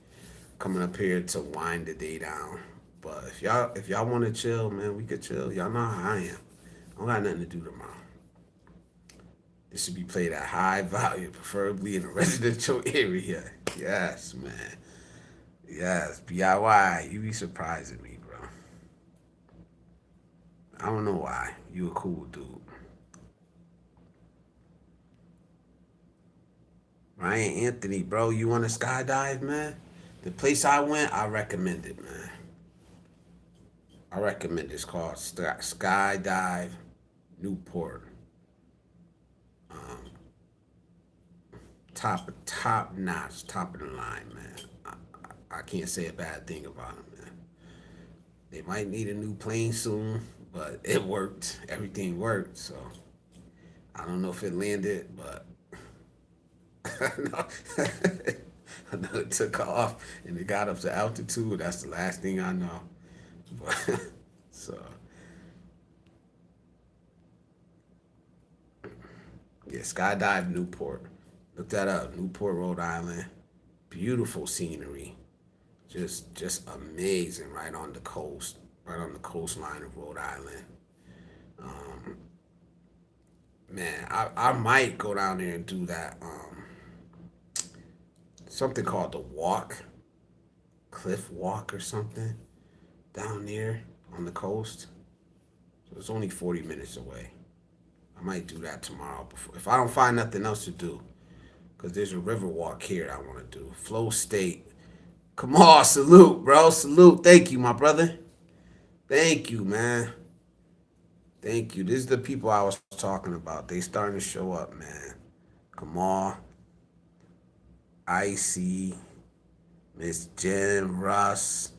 coming up here to wind the day down. But if y'all want to chill, man, we could chill. Y'all know how I am. I don't got nothing to do tomorrow. This should be played at high volume, preferably in a residential area. Yes, man. Yes, DIY. You be surprising me, bro. I don't know why. You a cool dude. Ryan Anthony, bro, you want to skydive, man? The place I went, I recommend it, man. I recommend it. It's called Skydive Newport. Um, top notch, top of the line, man. I can't say a bad thing about them, man. They might need a new plane soon, but it worked. Everything worked, so I don't know if it landed, but no. I know it took off and it got up to altitude. That's the last thing I know. But, so yeah, Skydive Newport. Look that up. Newport, Rhode Island. Beautiful scenery. Just amazing right on the coast. Right on the coastline of Rhode Island. Um, man, I might go down there and do that. Something called the walk, cliff walk or something down there on the coast. So it's only 40 minutes away. I might do that tomorrow before, if I don't find nothing else to do. Because there's a river walk here that I want to do. Flow State. Come on, salute, bro. Salute. Thank you, my brother. Thank you, man. Thank you. This is the people I was talking about. They starting to show up, man. Come on. Icy, Miss Jen, Russ.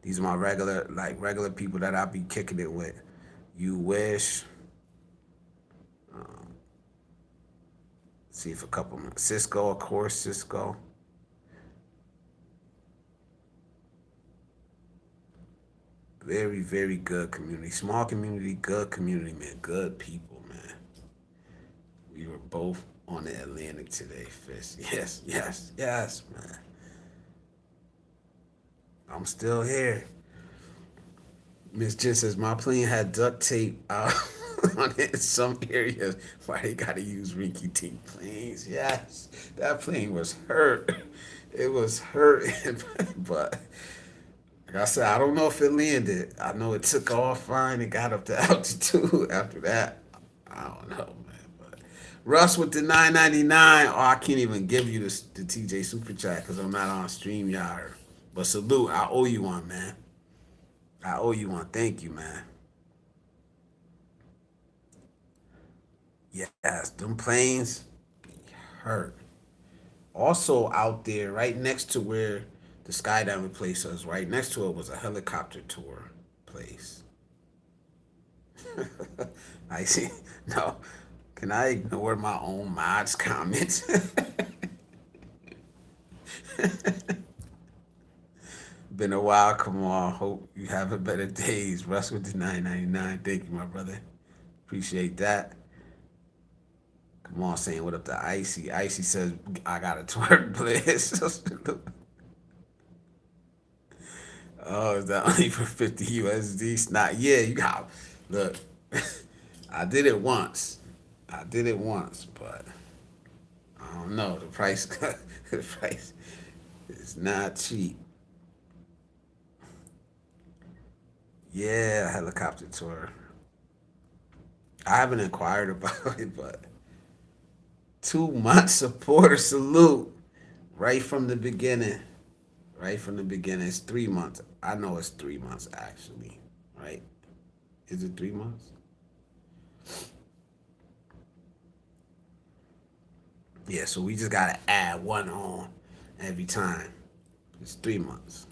These are my regular people that I be kicking it with. You wish. Um, see if a couple more. Cisco, of course, Cisco. Very, very good community. Small community, good community, man. Good people, man. We were both on the Atlantic today, Fish. Yes, yes, yes, man. I'm still here. Miss Jen says my plane had duct tape out on it in some areas. Why they gotta use rinky tink planes? Yes, that plane was hurt. It was hurt, but like I said, I don't know if it landed. I know it took off fine and got up to altitude after that. I don't know, man. But Russ with the 9.99. Oh, I can't even give you the TJ Super Chat because I'm not on StreamYard. But salute, I owe you one, man. I owe you one. Thank you, man. Yes, them planes hurt. Also out there, right next to where the skydiving place was, right next to it was a helicopter tour place. I see. No, can I ignore my own mods comments? Been a while. Come on. Hope you have a better days. Russ with the 9.99. Thank you, my brother. Appreciate that. Come on, saying what up to Icy. Icy says I got a twerk bliss. Oh, is that only for 50 USD? It's not. Yeah, you got. Look, I did it once. I did it once, but I don't know. The price, the price is not cheap. Yeah, helicopter tour. I haven't inquired about it, but 2 months supporter salute right from the beginning. right from the beginning. It's 3 months. I know it's 3 months actually, right? Is it 3 months? Yeah, so we just gotta add one on every time. It's 3 months.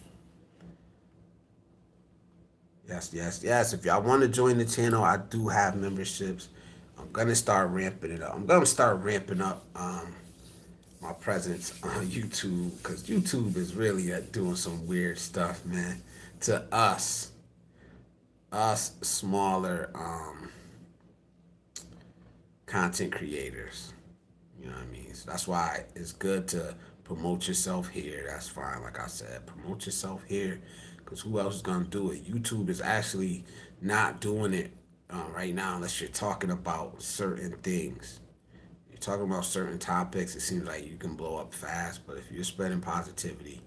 Yes, yes, yes. If y'all want to join the channel, I do have memberships. I'm gonna start ramping it up. I'm gonna start ramping up my presence on YouTube because YouTube is really doing some weird stuff, man. To us smaller content creators. You know what I mean? So that's why it's good to promote yourself here. That's fine. Like I said, promote yourself here because who else is going to do it? YouTube is actually not doing it right now unless you're talking about certain things. You're talking about certain topics, it seems like you can blow up fast. But if you're spreading positivity,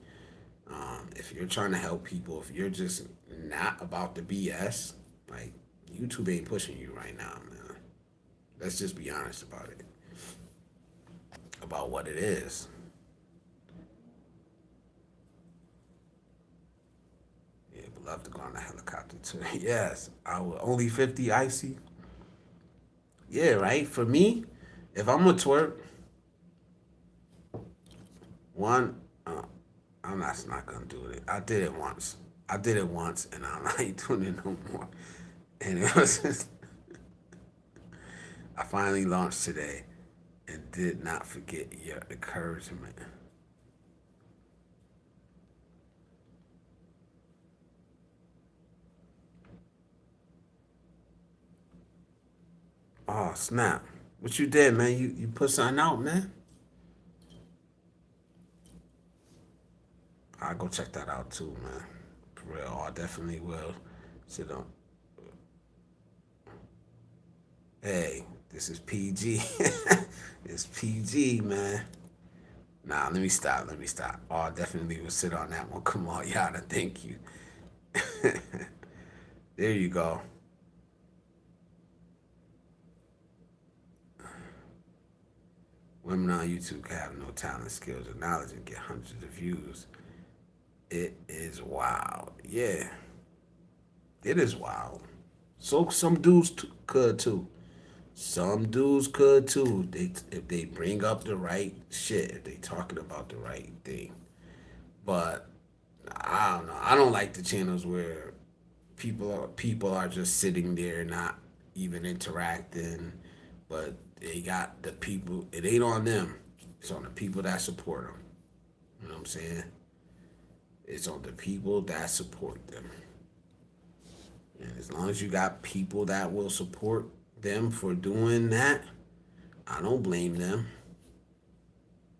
if you're trying to help people, if you're just not about the BS, like YouTube ain't pushing you right now, man. Let's just be honest about it, about what it is. Yeah, but love to go on a helicopter too. Yes, I will. Only 50 icy. Yeah, right. For me, if I'm gonna twerk, one, I'm not gonna do it. I did it once. I did it once, and I'm not doing it no more. And it was just, I finally launched today, and did not forget your encouragement. Oh snap! What you did, man? You put something out, man. I'll go check that out too, man. For real, I definitely will. Sit on. Hey, this is PG. It's PG, man. Nah, let me stop. Let me stop. Oh, I definitely will sit on that one. Come on, Yada. Thank you. There you go. Women on YouTube can have no talent, skills, or knowledge and get hundreds of views. It is wild. Yeah, it is wild. So some dudes could too. Some dudes could too. They if they bring up the right shit, if they talking about the right thing. But I don't know. I don't like the channels where people are just sitting there not even interacting, but they got the people. It ain't on them. It's on the people that support them. You know what I'm saying? It's on the people that support them. And as long as you got people that will support them for doing that, I don't blame them.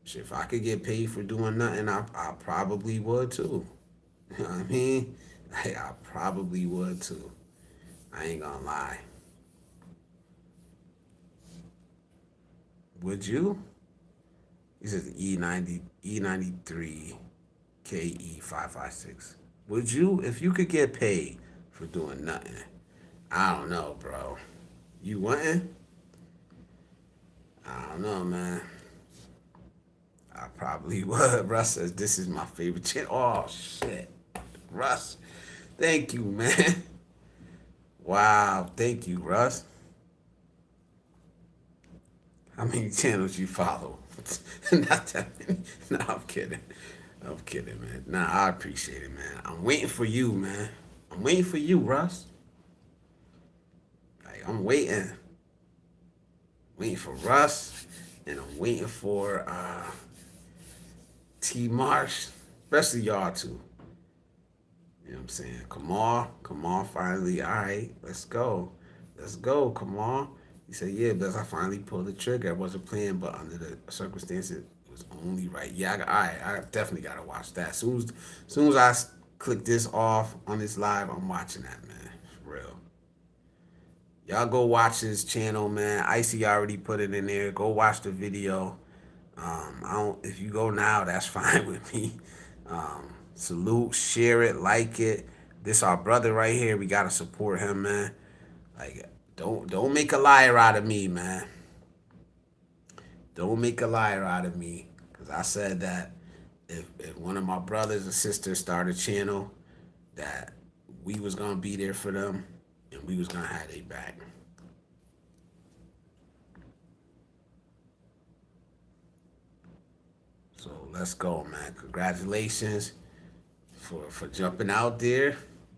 Shit, if I could get paid for doing nothing, I probably would too. You know what I mean? I probably would too. I ain't gonna lie. Would you? He says E93 KE556. Would you, if you could get paid for doing nothing? I don't know, bro. You wouldn't? I don't know, man. I probably would. Russ says this is my favorite channel. Oh shit, Russ. Thank you, man. Wow, thank you, Russ. How many channels you follow? Not that many. No, I'm kidding. I'm kidding, man. Nah, I appreciate it, man. I'm waiting for you, man. I'm waiting for you, Russ. Like I'm waiting for Russ, and I'm waiting for T Marsh, especially y'all two. You know what I'm saying? Come on, finally. All right, let's go. Come on. He said, yeah, because I finally pulled the trigger. I wasn't playing, but under the circumstances, it was only right. Yeah, all right, I definitely gotta watch that. Soon as I click this off on this live, I'm watching that, man. For real. Y'all go watch his channel, man. Icy already put it in there. Go watch the video. I don't. If you go now, that's fine with me. Salute, share it, like it. This our brother right here. We gotta support him, man. Like, don't make a liar out of me, man. Don't make a liar out of me, cause I said that If one of my brothers and sisters start a channel, that we was gonna be there for them, and we was gonna have their back. So let's go, man. Congratulations for jumping out there.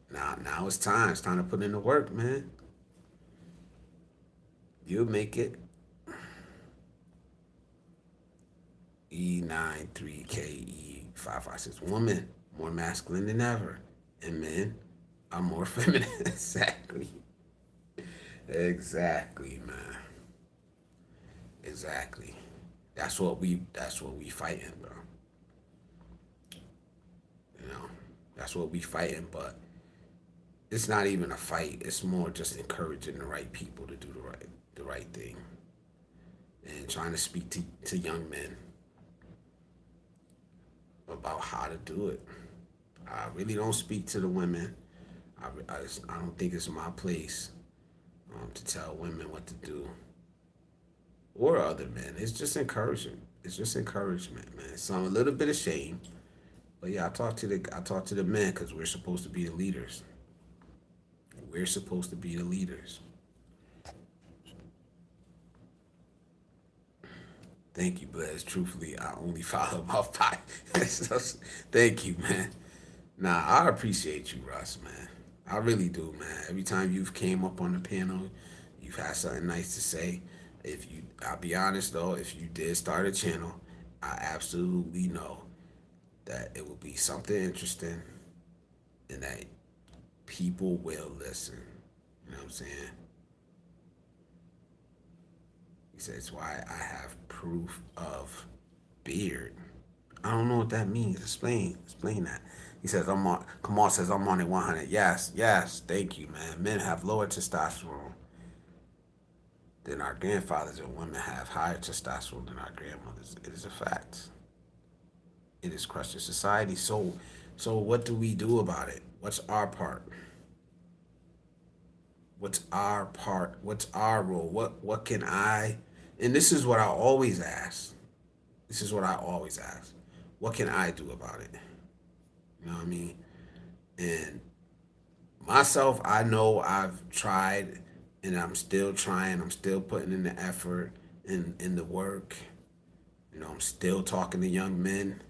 Now it's time. It's time to put in the work, man. You'll make it. E93KE556. Woman, more masculine than ever. And men are more feminine. Exactly. Exactly, man. Exactly. That's what we fighting, bro. You know? That's what we fighting, but it's not even a fight. It's more just encouraging the right people to do the right thing. And trying to speak to young men about how to do it. I really don't speak to the women. I don't think it's my place to tell women what to do or other men. It's just encouragement. It's just encouragement, man. Some a little bit of shame, but yeah, I talk to the men because we're supposed to be the leaders. We're supposed to be the leaders. Thank you, Blaze. Truthfully, I only follow about five. So, thank you, man. Nah, I appreciate you, Russ, man. I really do, man. Every time you've came up on the panel, you've had something nice to say. I'll be honest though, if you did start a channel, I absolutely know that it will be something interesting and that people will listen. You know what I'm saying? He says, why I have proof of beard. I don't know what that means. Explain that. He says, I'm on, Kamal says, I'm on it 100. Yes, yes, thank you, man. Men have lower testosterone than our grandfathers, and women have higher testosterone than our grandmothers. It is a fact. It is crushing society. So what do we do about it? What's our part? What's our part? What's our role? What can I? And this is what I always ask. This is what I always ask. What can I do about it? You know what I mean? And myself, I know I've tried and I'm still trying. I'm still putting in the effort and in the work. You know, I'm still talking to young men,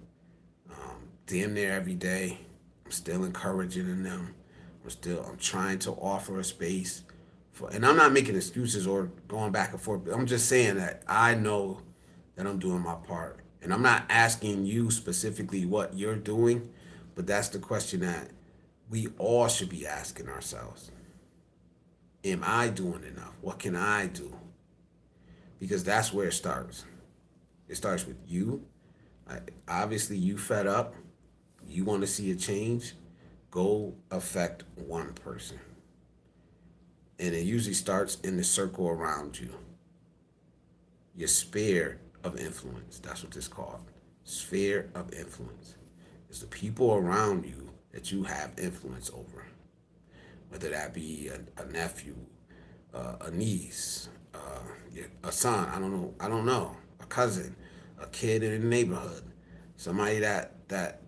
damn near every day. I'm still encouraging in them. I'm trying to offer a space for, and I'm not making excuses or going back and forth. I'm just saying that I know that I'm doing my part. And I'm not asking you specifically what you're doing, but that's the question that we all should be asking ourselves. Am I doing enough? What can I do? Because that's where it starts. It starts with you. Obviously, you fed up. You want to see a change. Go affect one person. And it usually starts in the circle around you, your sphere of influence. That's what it's called. Sphere of influence. It's the people around you that you have influence over, whether that be a nephew, a niece, a son. I don't know. A cousin, a kid in the neighborhood, somebody that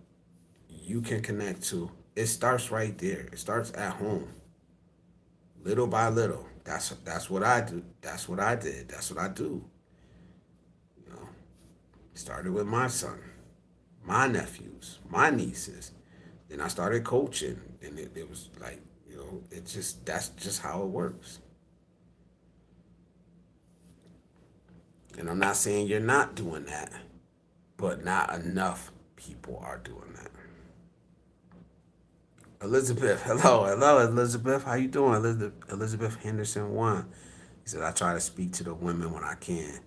you can connect to. It starts right there. It starts at home, little by little. That's what I do. That's what I did. That's what I do. You know, started with my son, my nephews, my nieces. Then I started coaching, and it was like, it just that's just how it works. And I'm not saying you're not doing that, but not enough people are doing that. Elizabeth, hello, Elizabeth. How you doing, Elizabeth Henderson one. He said, I try to speak to the women when I can.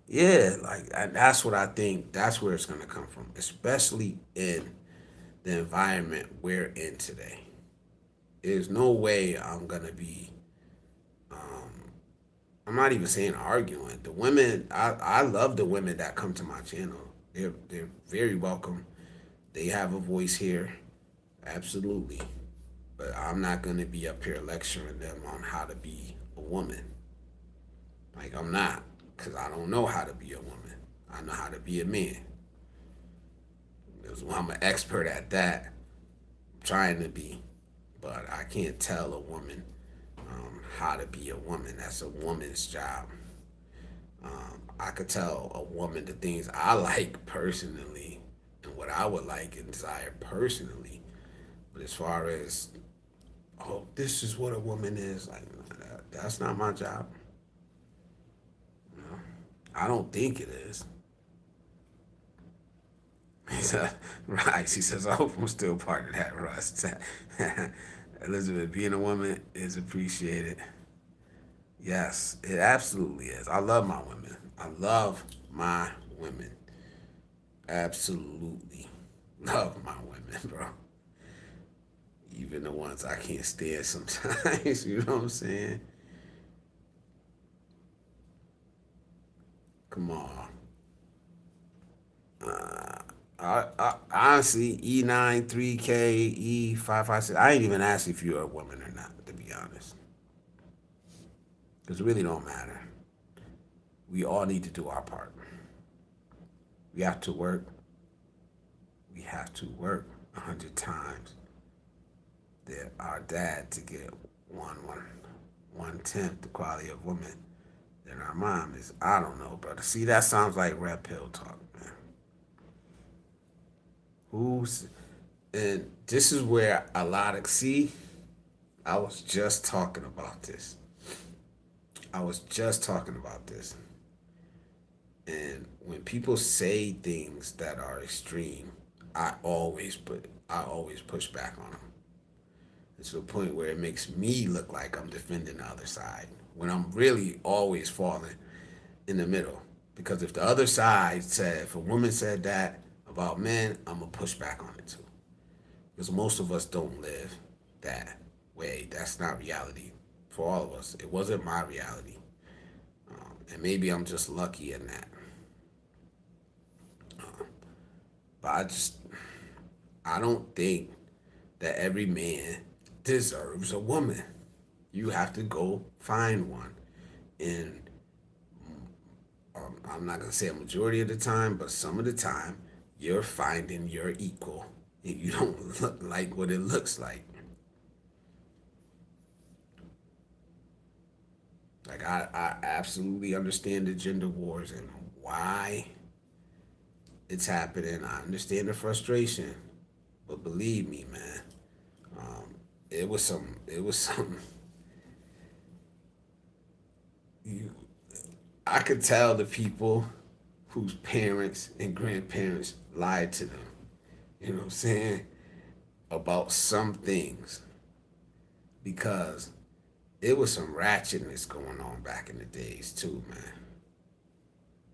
Yeah, like that's what I think. That's where it's gonna come from, especially in the environment we're in today. There's no way I'm gonna be. I'm not even saying arguing. The women, I love the women that come to my channel. They're very welcome. They have a voice here, absolutely. But I'm not gonna be up here lecturing them on how to be a woman. Like I'm not, cause I don't know how to be a woman. I know how to be a man. I'm an expert at that. I'm trying to be, but I can't tell a woman how to be a woman. That's a woman's job. I could tell a woman the things I like personally and what I would like and desire personally. But as far as, oh, this is what a woman is, like, that's not my job. You know? I don't think it is. He said, right. She says, I hope I'm still part of that, Russ. Elizabeth, being a woman is appreciated. Yes, it absolutely is. I love my women. I love my women. Absolutely love my women, bro. Even the ones I can't stand sometimes. You know what I'm saying? Come on. Honestly, E9, 3K, E556. I ain't even asked if you're a woman or not, to be honest. Because it really don't matter. We all need to do our part. We have to work. We have to work 100 times our dad to get one tenth the quality of woman than our mom is. I don't know, brother. See, that sounds like red pill talk, man. Who's and this is where a lot of see. I was just talking about this. I was just talking about this. And when people say things that are extreme, I always push back on them. It's to the point where it makes me look like I'm defending the other side when I'm really always falling in the middle. Because if the other side said, if a woman said that about men, I'm gonna push back on it too. Because most of us don't live that way. That's not reality for all of us. It wasn't my reality, and maybe I'm just lucky in that. But I don't think that every man deserves a woman. You have to go find one. And I'm not going to say a majority of the time, but some of the time, you're finding your equal. And you don't look like what it looks like. Like, I absolutely understand the gender wars and why it's happening. I understand the frustration. But believe me, man, it was some, you, I could tell the people whose parents and grandparents lied to them, you know what I'm saying, about some things because it was some ratchetness going on back in the days too, man.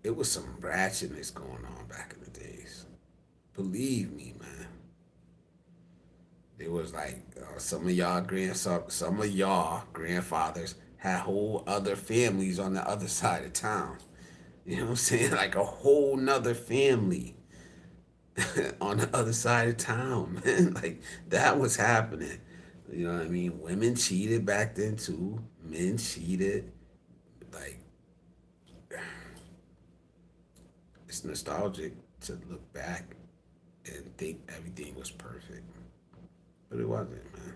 It was some ratchetness going on back in the days. Believe me, man. It was like some of y'all grandfathers had whole other families on the other side of town. You know what I'm saying? Like a whole nother family on the other side of town, man. Like that was happening. You know what I mean? Women cheated back then too. Men cheated. Like it's nostalgic to look back and think everything was perfect. But it wasn't, man.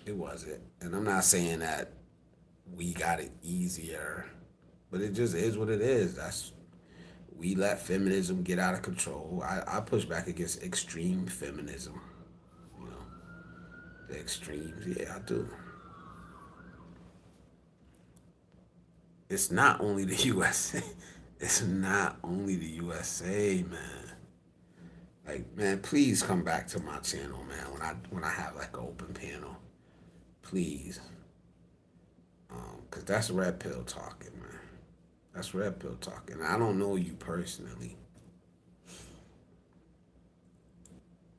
It wasn't. And I'm not saying that we got it easier, but it just is what it is. That's we let feminism get out of control. I push back against extreme feminism. You know, the extremes. Yeah, I do. It's not only the USA. It's not only the USA, man. Like, man, please come back to my channel, man. When I have like an open panel, please, cause that's red pill talking, man. That's red pill talking. I don't know you personally,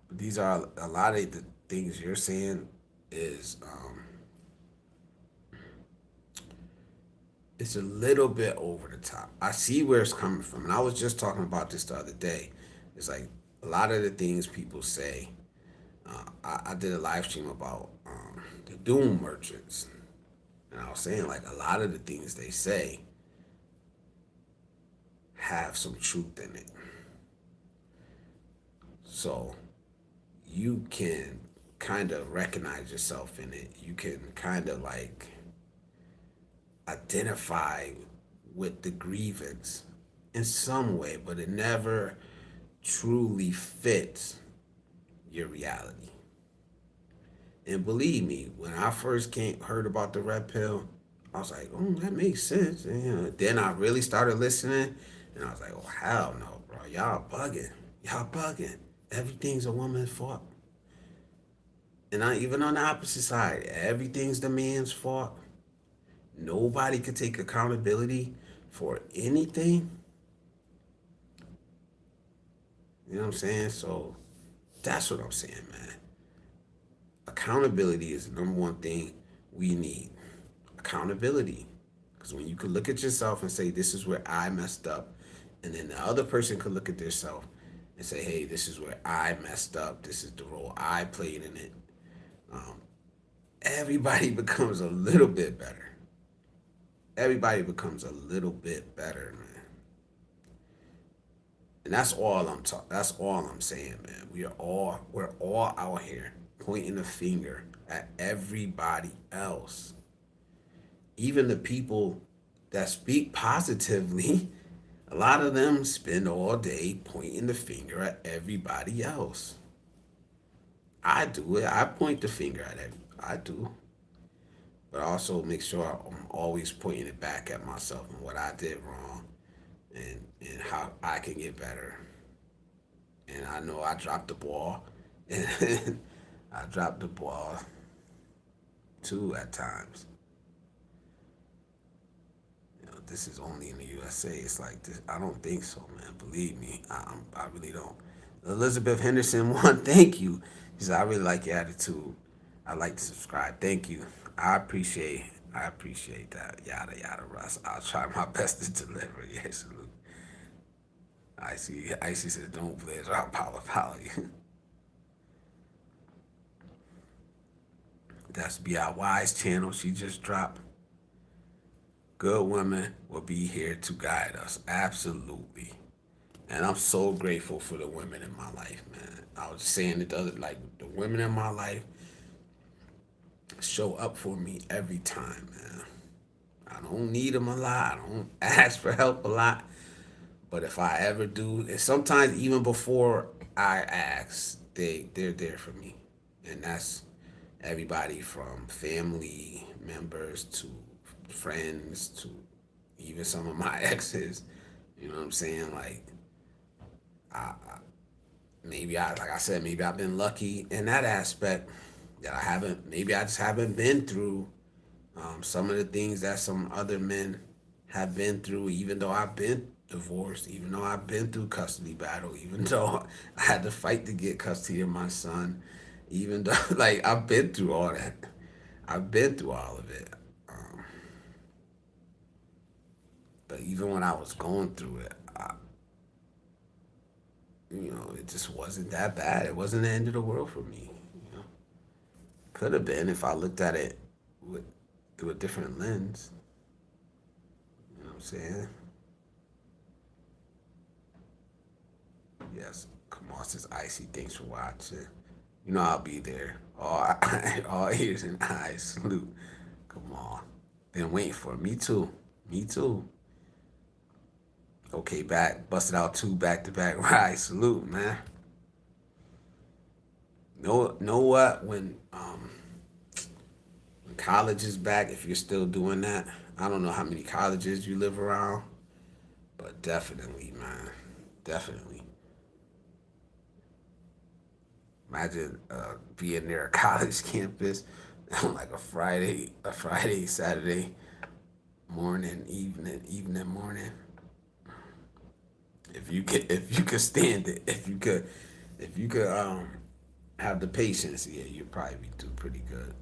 but these are a lot of the things you're saying is it's a little bit over the top. I see where it's coming from, and I was just talking about this the other day. It's like a lot of the things people say. I did a live stream about the doom merchants, and I was saying like a lot of the things they say have some truth in it. So you can kind of recognize yourself in it. You can kind of like identify with the grievance in some way, but it never truly fits your reality. And believe me, when I first heard about the red pill, I was like, "Oh, that makes sense." And, then I really started listening, and I was like, "Oh, hell no, bro! Y'all bugging. Y'all bugging. Everything's a woman's fault." And I even on the opposite side, everything's the man's fault. Nobody could take accountability for anything. You know what I'm saying? So that's what I'm saying, man. Accountability is the number one thing we need. Accountability. Because when you can look at yourself and say, this is where I messed up, and then the other person could look at themselves and say, hey, this is where I messed up. This is the role I played in it. Um, Everybody becomes a little bit better. Everybody becomes a little bit better, man. And that's all I'm talking. That's all I'm saying, man. We're all out here pointing the finger at everybody else, even the people that speak positively. A lot of them spend all day pointing the finger at everybody else. I do it. I point the finger at it. I do. But I also make sure I'm always pointing it back at myself and what I did wrong and how I can get better. And I know I dropped the ball. And I dropped the ball too at times. This is only in the USA. It's like this. I don't think so, man. Believe me, I really don't. Elizabeth Henderson, one, thank you. She said, I really like your attitude. I like to subscribe. Thank you. I appreciate that. Yada yada, Russ. I'll try my best to deliver. Yes, salute. Icy says, don't play it. I'll poly. That's BIY's channel. She just dropped. Good women will be here to guide us. Absolutely. And I'm so grateful for the women in my life, man. I was saying it the other, like the women in my life show up for me every time, man. I don't need them a lot. I don't ask for help a lot. But if I ever do, and sometimes even before I ask, they're there for me. And that's everybody from family members to friends to even some of my exes. You know what I'm saying? Like I, maybe like I said, maybe I've been lucky in that aspect that I haven't. Maybe I just haven't been through some of the things that some other men have been through. Even though I've been divorced, even though I've been through custody battle, even though I had to fight to get custody of my son, even though like I've been through all that. I've been through all of it. But even when I was going through it, it just wasn't that bad. It wasn't the end of the world for me. You know, could have been if I looked at it with through a different lens. You know what I'm saying? Yes. Come on, says Icy. Thanks for watching. You know I'll be there. All ears and eyes. Salute. Come on. Been waiting for it. Me too. Me too. Okay, back. Busted out two back to back. Right. Salute, man. Know what? When college is back, if you're still doing that, I don't know how many colleges you live around, but definitely, man, definitely. Imagine being near a college campus on like Saturday morning, evening, morning. If you could stand it, if you could have the patience, yeah, you'd probably do pretty good.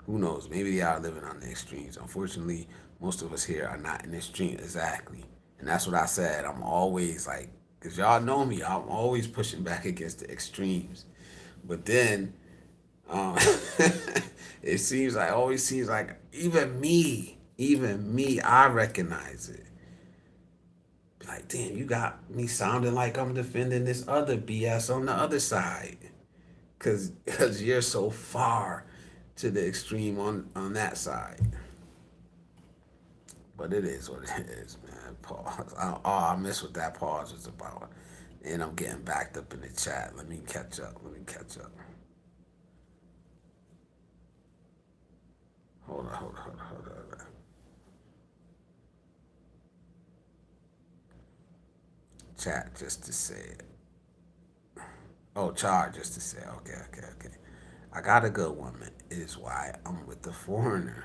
Who knows? Maybe they are living on the extremes. Unfortunately, most of us here are not in the extreme exactly. And that's what I said. I'm always like, because y'all know me, I'm always pushing back against the extremes. But then, um, always seems like, even me, I recognize it. Like, damn, you got me sounding like I'm defending this other BS on the other side. Cause you're so far to the extreme on that side. But it is what it is, man. Pause. All I miss what that pause was about. And I'm getting backed up in the chat. Let me catch up. Let me catch up. Hold on. Chat just to say it. Oh, chart just to say, okay. I got a good woman. It is why I'm with the foreigner.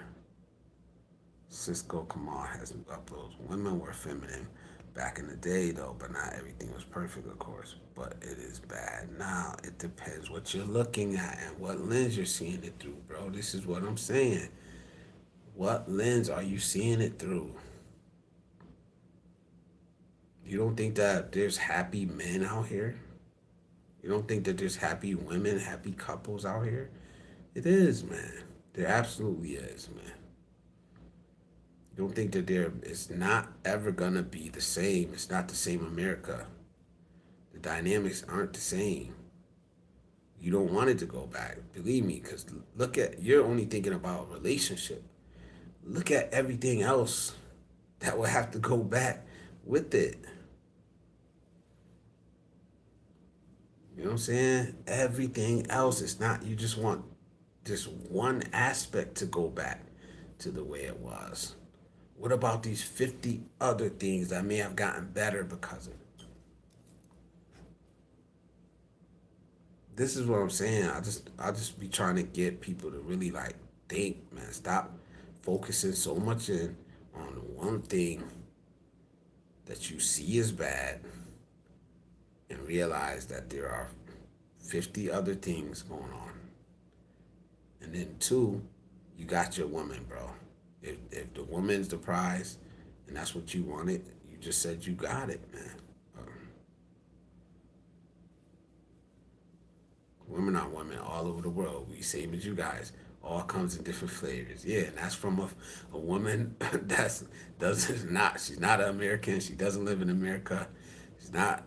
Cisco Kamal has new uploads. Women were feminine back in the day, though, but not everything was perfect, of course. But it is bad now. It depends what you're looking at and what lens you're seeing it through, bro. This is what I'm saying. What lens are you seeing it through? You don't think that there's happy men out here? You don't think that there's happy women, happy couples out here? It is, man. There absolutely is, man. You don't think that there it's not ever gonna be the same. It's not the same America. The dynamics aren't the same. You don't want it to go back. Believe me, because look at you're only thinking about relationship. Look at everything else that will have to go back with it. You know what I'm saying? Everything else is not you just want this one aspect to go back to the way it was. What about these 50 other things that may have gotten better because of it? This is what I'm saying. I just be trying to get people to really like think, man. Stop focusing so much in on one thing that you see as bad and realize that there are 50 other things going on. And then two, you got your woman, bro. If the woman's the prize and that's what you wanted, you just said you got it, man. Women are women all over the world. We same as you guys. All comes in different flavors. Yeah, and that's from a woman that's doesn't not she's not an American. She doesn't live in America. She's not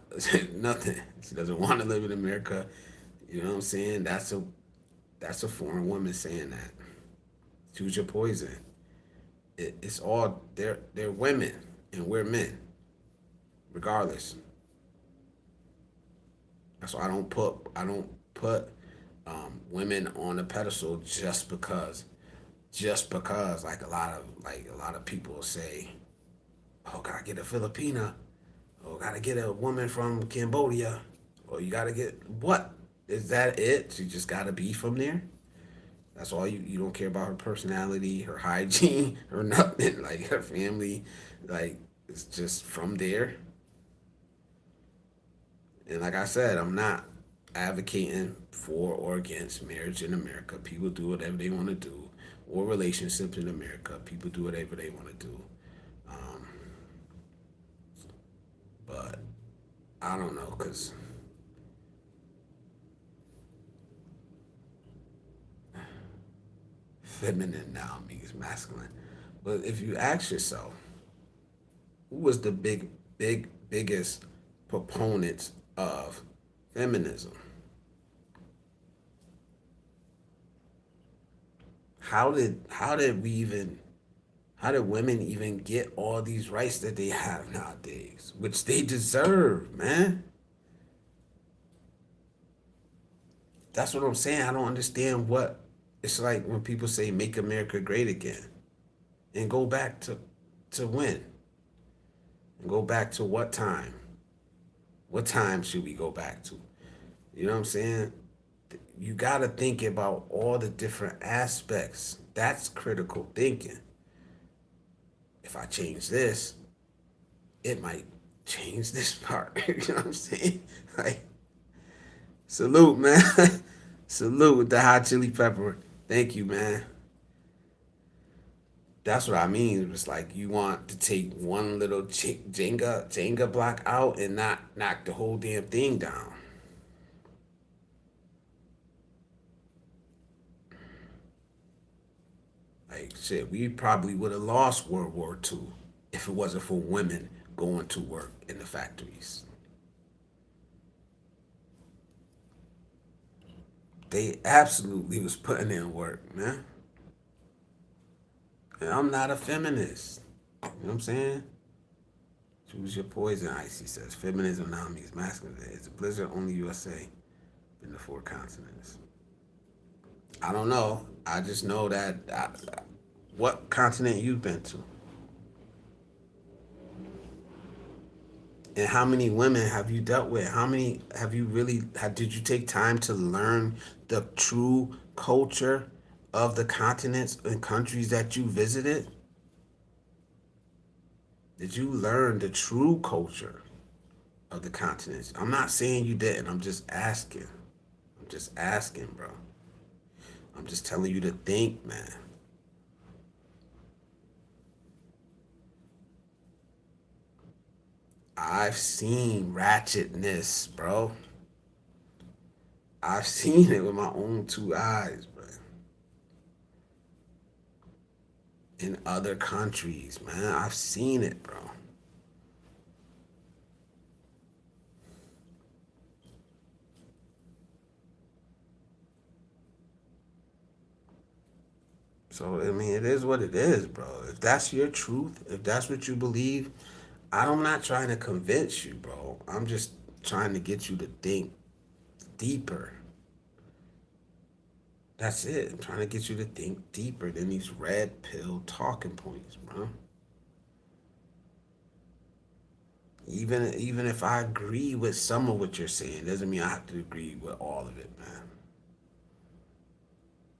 nothing. She doesn't want to live in America. You know what I'm saying? That's a foreign woman saying that. Choose your poison. It's all they're women and we're men, regardless. That's why I don't put women on a pedestal just because like a lot of people say, oh, gotta get a Filipina, or gotta get a woman from Cambodia, or you gotta get what? Is that it? She just gotta be from there. That's all you don't care about her personality, her hygiene, her nothing, like her family, like it's just from there. And like I said, I'm not advocating for or against marriage in America. People do whatever they want to do, or relationships in America. People do whatever they want to do. Um, but I don't know, because feminine now means masculine. But if you ask yourself, who was the biggest proponents of feminism? How did women even get all these rights that they have nowadays, which they deserve, man? That's what I'm saying. I don't understand what it's like when people say make America great again and go back to when? And go back to what time? What time should we go back to? You know what I'm saying? You got to think about all the different aspects. That's critical thinking. If I change this, it might change this part. You know what I'm saying? Like, salute, man. Salute with the hot chili pepper. Thank you, man. That's what I mean. It's like you want to take one little Jenga block out and not knock the whole damn thing down. Like shit, we probably would have lost World War II if it wasn't for women going to work in the factories. They absolutely was putting in work, man. And I'm not a feminist. You know what I'm saying? Choose your poison, Icy says. Feminism now means masculine. It's a blizzard only USA in the four continents. I don't know. I just know that what continent you've been to, and how many women have you dealt with? How many have you really? Did you take time to learn the true culture of the continents and countries that you visited? Did you learn the true culture of the continents? I'm not saying you didn't. I'm just asking. I'm just asking, bro. I'm just telling you to think, man. I've seen ratchetness, bro. I've seen it with my own two eyes, bro. In other countries, man. I've seen it, bro. So, I mean, it is what it is, bro. If that's your truth, if that's what you believe, I'm not trying to convince you, bro. I'm just trying to get you to think deeper. That's it. I'm trying to get you to think deeper than these red pill talking points, bro. Even if I agree with some of what you're saying, doesn't mean I have to agree with all of it, man.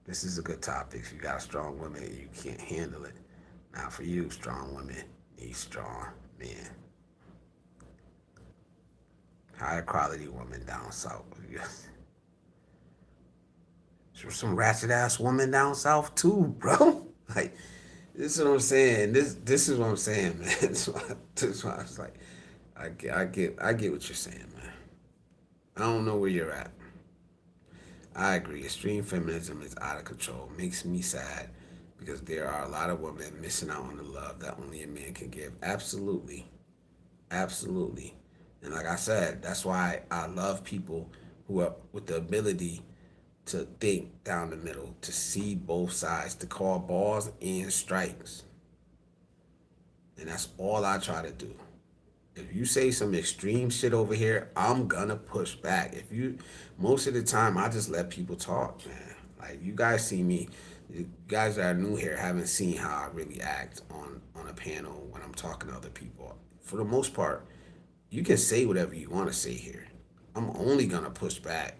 This is a good topic. If you got a strong woman and you can't handle it, now for you, strong women need strong men. Higher quality woman down south. There's some ratchet ass woman down south too, bro. Like, this is what I'm saying. This is what I'm saying, man. This is why I was like, I get what you're saying, man. I don't know where you're at. I agree. Extreme feminism is out of control. Makes me sad because there are a lot of women missing out on the love that only a man can give. Absolutely. Absolutely. And like I said, that's why I love people who are with the ability to think down the middle, to see both sides, to call balls and strikes. And that's all I try to do. If you say some extreme shit over here, I'm gonna push back. If you, most of the time, I just let people talk, man. Like you guys see me, you guys that are new here haven't seen how I really act on a panel when I'm talking to other people. For the most part, you can say whatever you want to say here. I'm only gonna push back.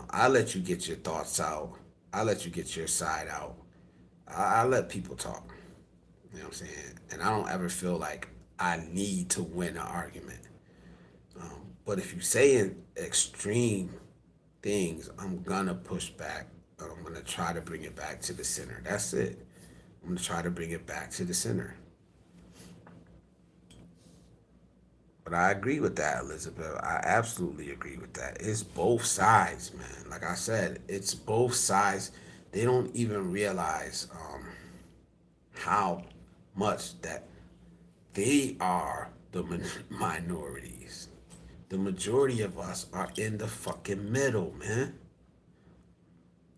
I let you get your thoughts out. I let you get your side out. I let people talk. You know what I'm saying? And I don't ever feel like I need to win an argument. But if you say in extreme things, I'm gonna push back. I'm gonna try to bring it back to the center. That's it. I'm gonna try to bring it back to the center. But I agree with that, Elizabeth. I absolutely agree with that. It's both sides, man. Like I said, it's both sides. They don't even realize how much that they are the minorities. The majority of us are in the fucking middle, man.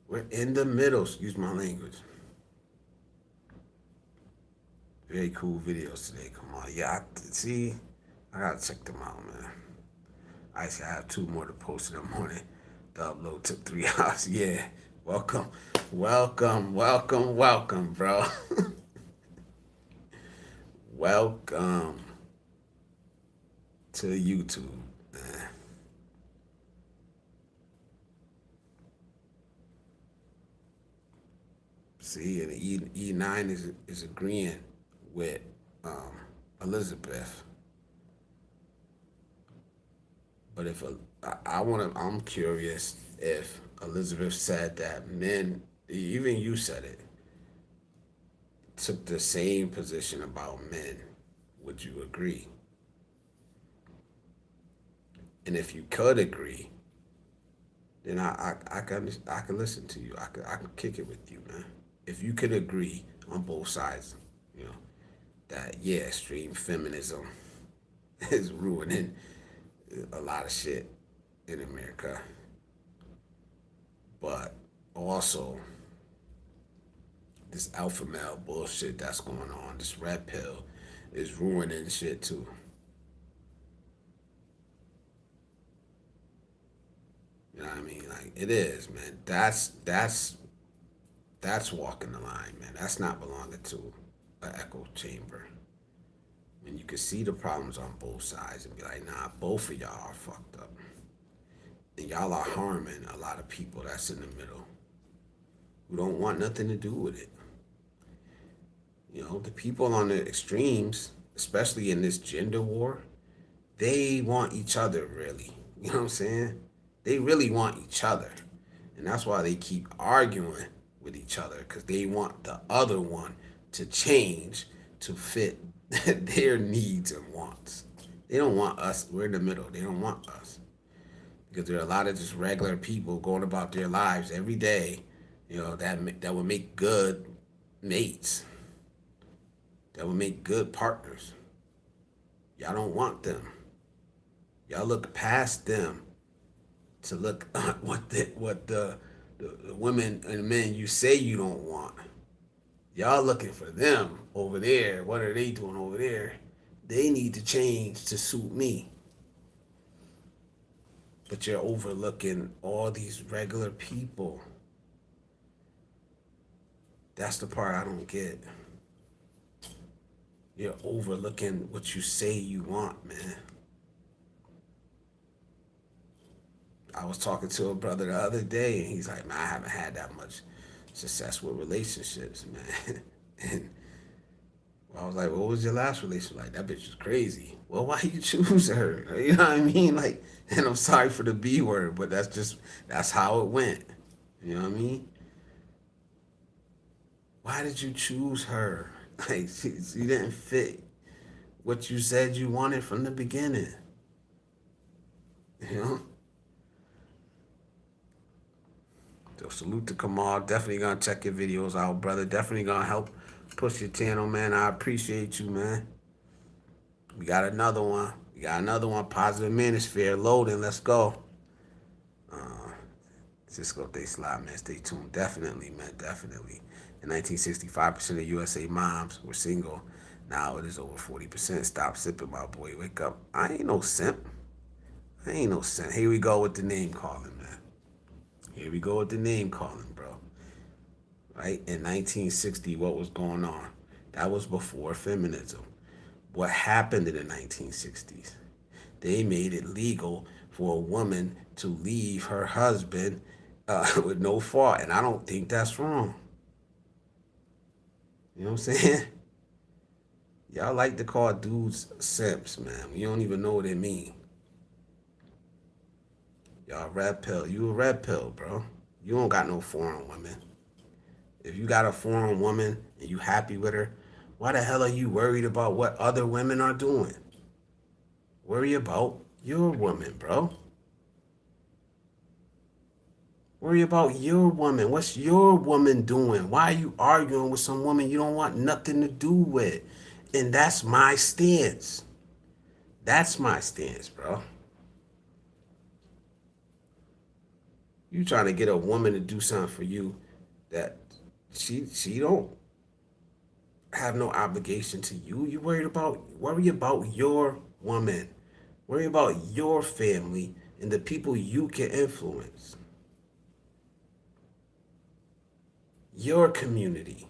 We're in the middle, excuse my language. Very cool videos today. Come on. Yeah, see, I gotta check them out, man. I have two more to post in the morning. The upload took 3 hours. Yeah. Welcome, welcome, welcome, welcome, bro. Welcome to YouTube, man. See, and E9 is agreeing with Elizabeth. But if I want to, I'm curious if Elizabeth said that men, even you said it, took the same position about men. Would you agree? And if you could agree, then I can listen to you. I can kick it with you, man. If you could agree on both sides, you know that yeah, extreme feminism. is ruining a lot of shit in America. But also, this alpha male bullshit that's going on, this red pill, is ruining shit too. You know what I mean? Like it is, man. That's walking the line, man. That's not belonging to an echo chamber. When you can see the problems on both sides and be like, nah, both of y'all are fucked up. And y'all are harming a lot of people that's in the middle who don't want nothing to do with it. You know, the people on the extremes, especially in this gender war, they want each other really. You know what I'm saying? They really want each other. And that's why they keep arguing with each other because they want the other one to change to fit their needs and wants. They don't want us. We're in the middle. They don't want us because there are a lot of just regular people going about their lives every day. You know that would make good mates. That would make good partners. Y'all don't want them. Y'all look past them to look at what the women and men you say you don't want. Y'all looking for them over there. What are they doing over there? They need to change to suit me. But you're overlooking all these regular people. That's the part I don't get. You're overlooking what you say you want, man. I was talking to a brother the other day, and he's like, "Man, I haven't had that much success with relationships, man." And I was like, "What was your last relationship like?" That bitch was crazy. Well, why you choose her? You know what I mean? Like, and I'm sorry for the B word, but that's how it went. You know what I mean? Why did you choose her? Like, she didn't fit what you said you wanted from the beginning. You know? So salute to Kamal. Definitely gonna check your videos out, brother. Definitely gonna help push your channel, man. I appreciate you, man. We got another one. We got another one. Positive Manosphere loading. Let's go. Cisco Day Slide, man. Stay tuned. Definitely, man. Definitely. In 1960, 5% of USA moms were single. Now it is over 40%. Stop sipping, my boy. Wake up. I ain't no simp. I ain't no simp. Here we go with the name calling, man. Here we go with the name calling, bro. Right? In 1960, what was going on? That was before feminism. What happened in the 1960s? They made it legal for a woman to leave her husband with no fault. And I don't think that's wrong. You know what I'm saying? Y'all like to call dudes simps, man. You don't even know what it mean. Y'all red pill. You a red pill, bro. You don't got no foreign women. If you got a foreign woman and you happy with her, why the hell are you worried about what other women are doing? Worry about your woman, bro. Worry about your woman. What's your woman doing? Why are you arguing with some woman you don't want nothing to do with? And that's my stance. That's my stance, bro. You trying to get a woman to do something for you that she don't have no obligation to you. You worry about your woman. Worry about your family and the people you can influence. Your community.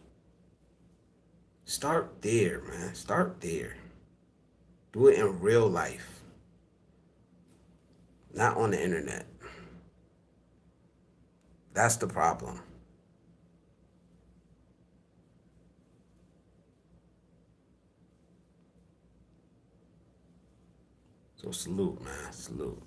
Start there, man. Start there. Do it in real life, not on the internet. That's the problem. So salute, man. Salute.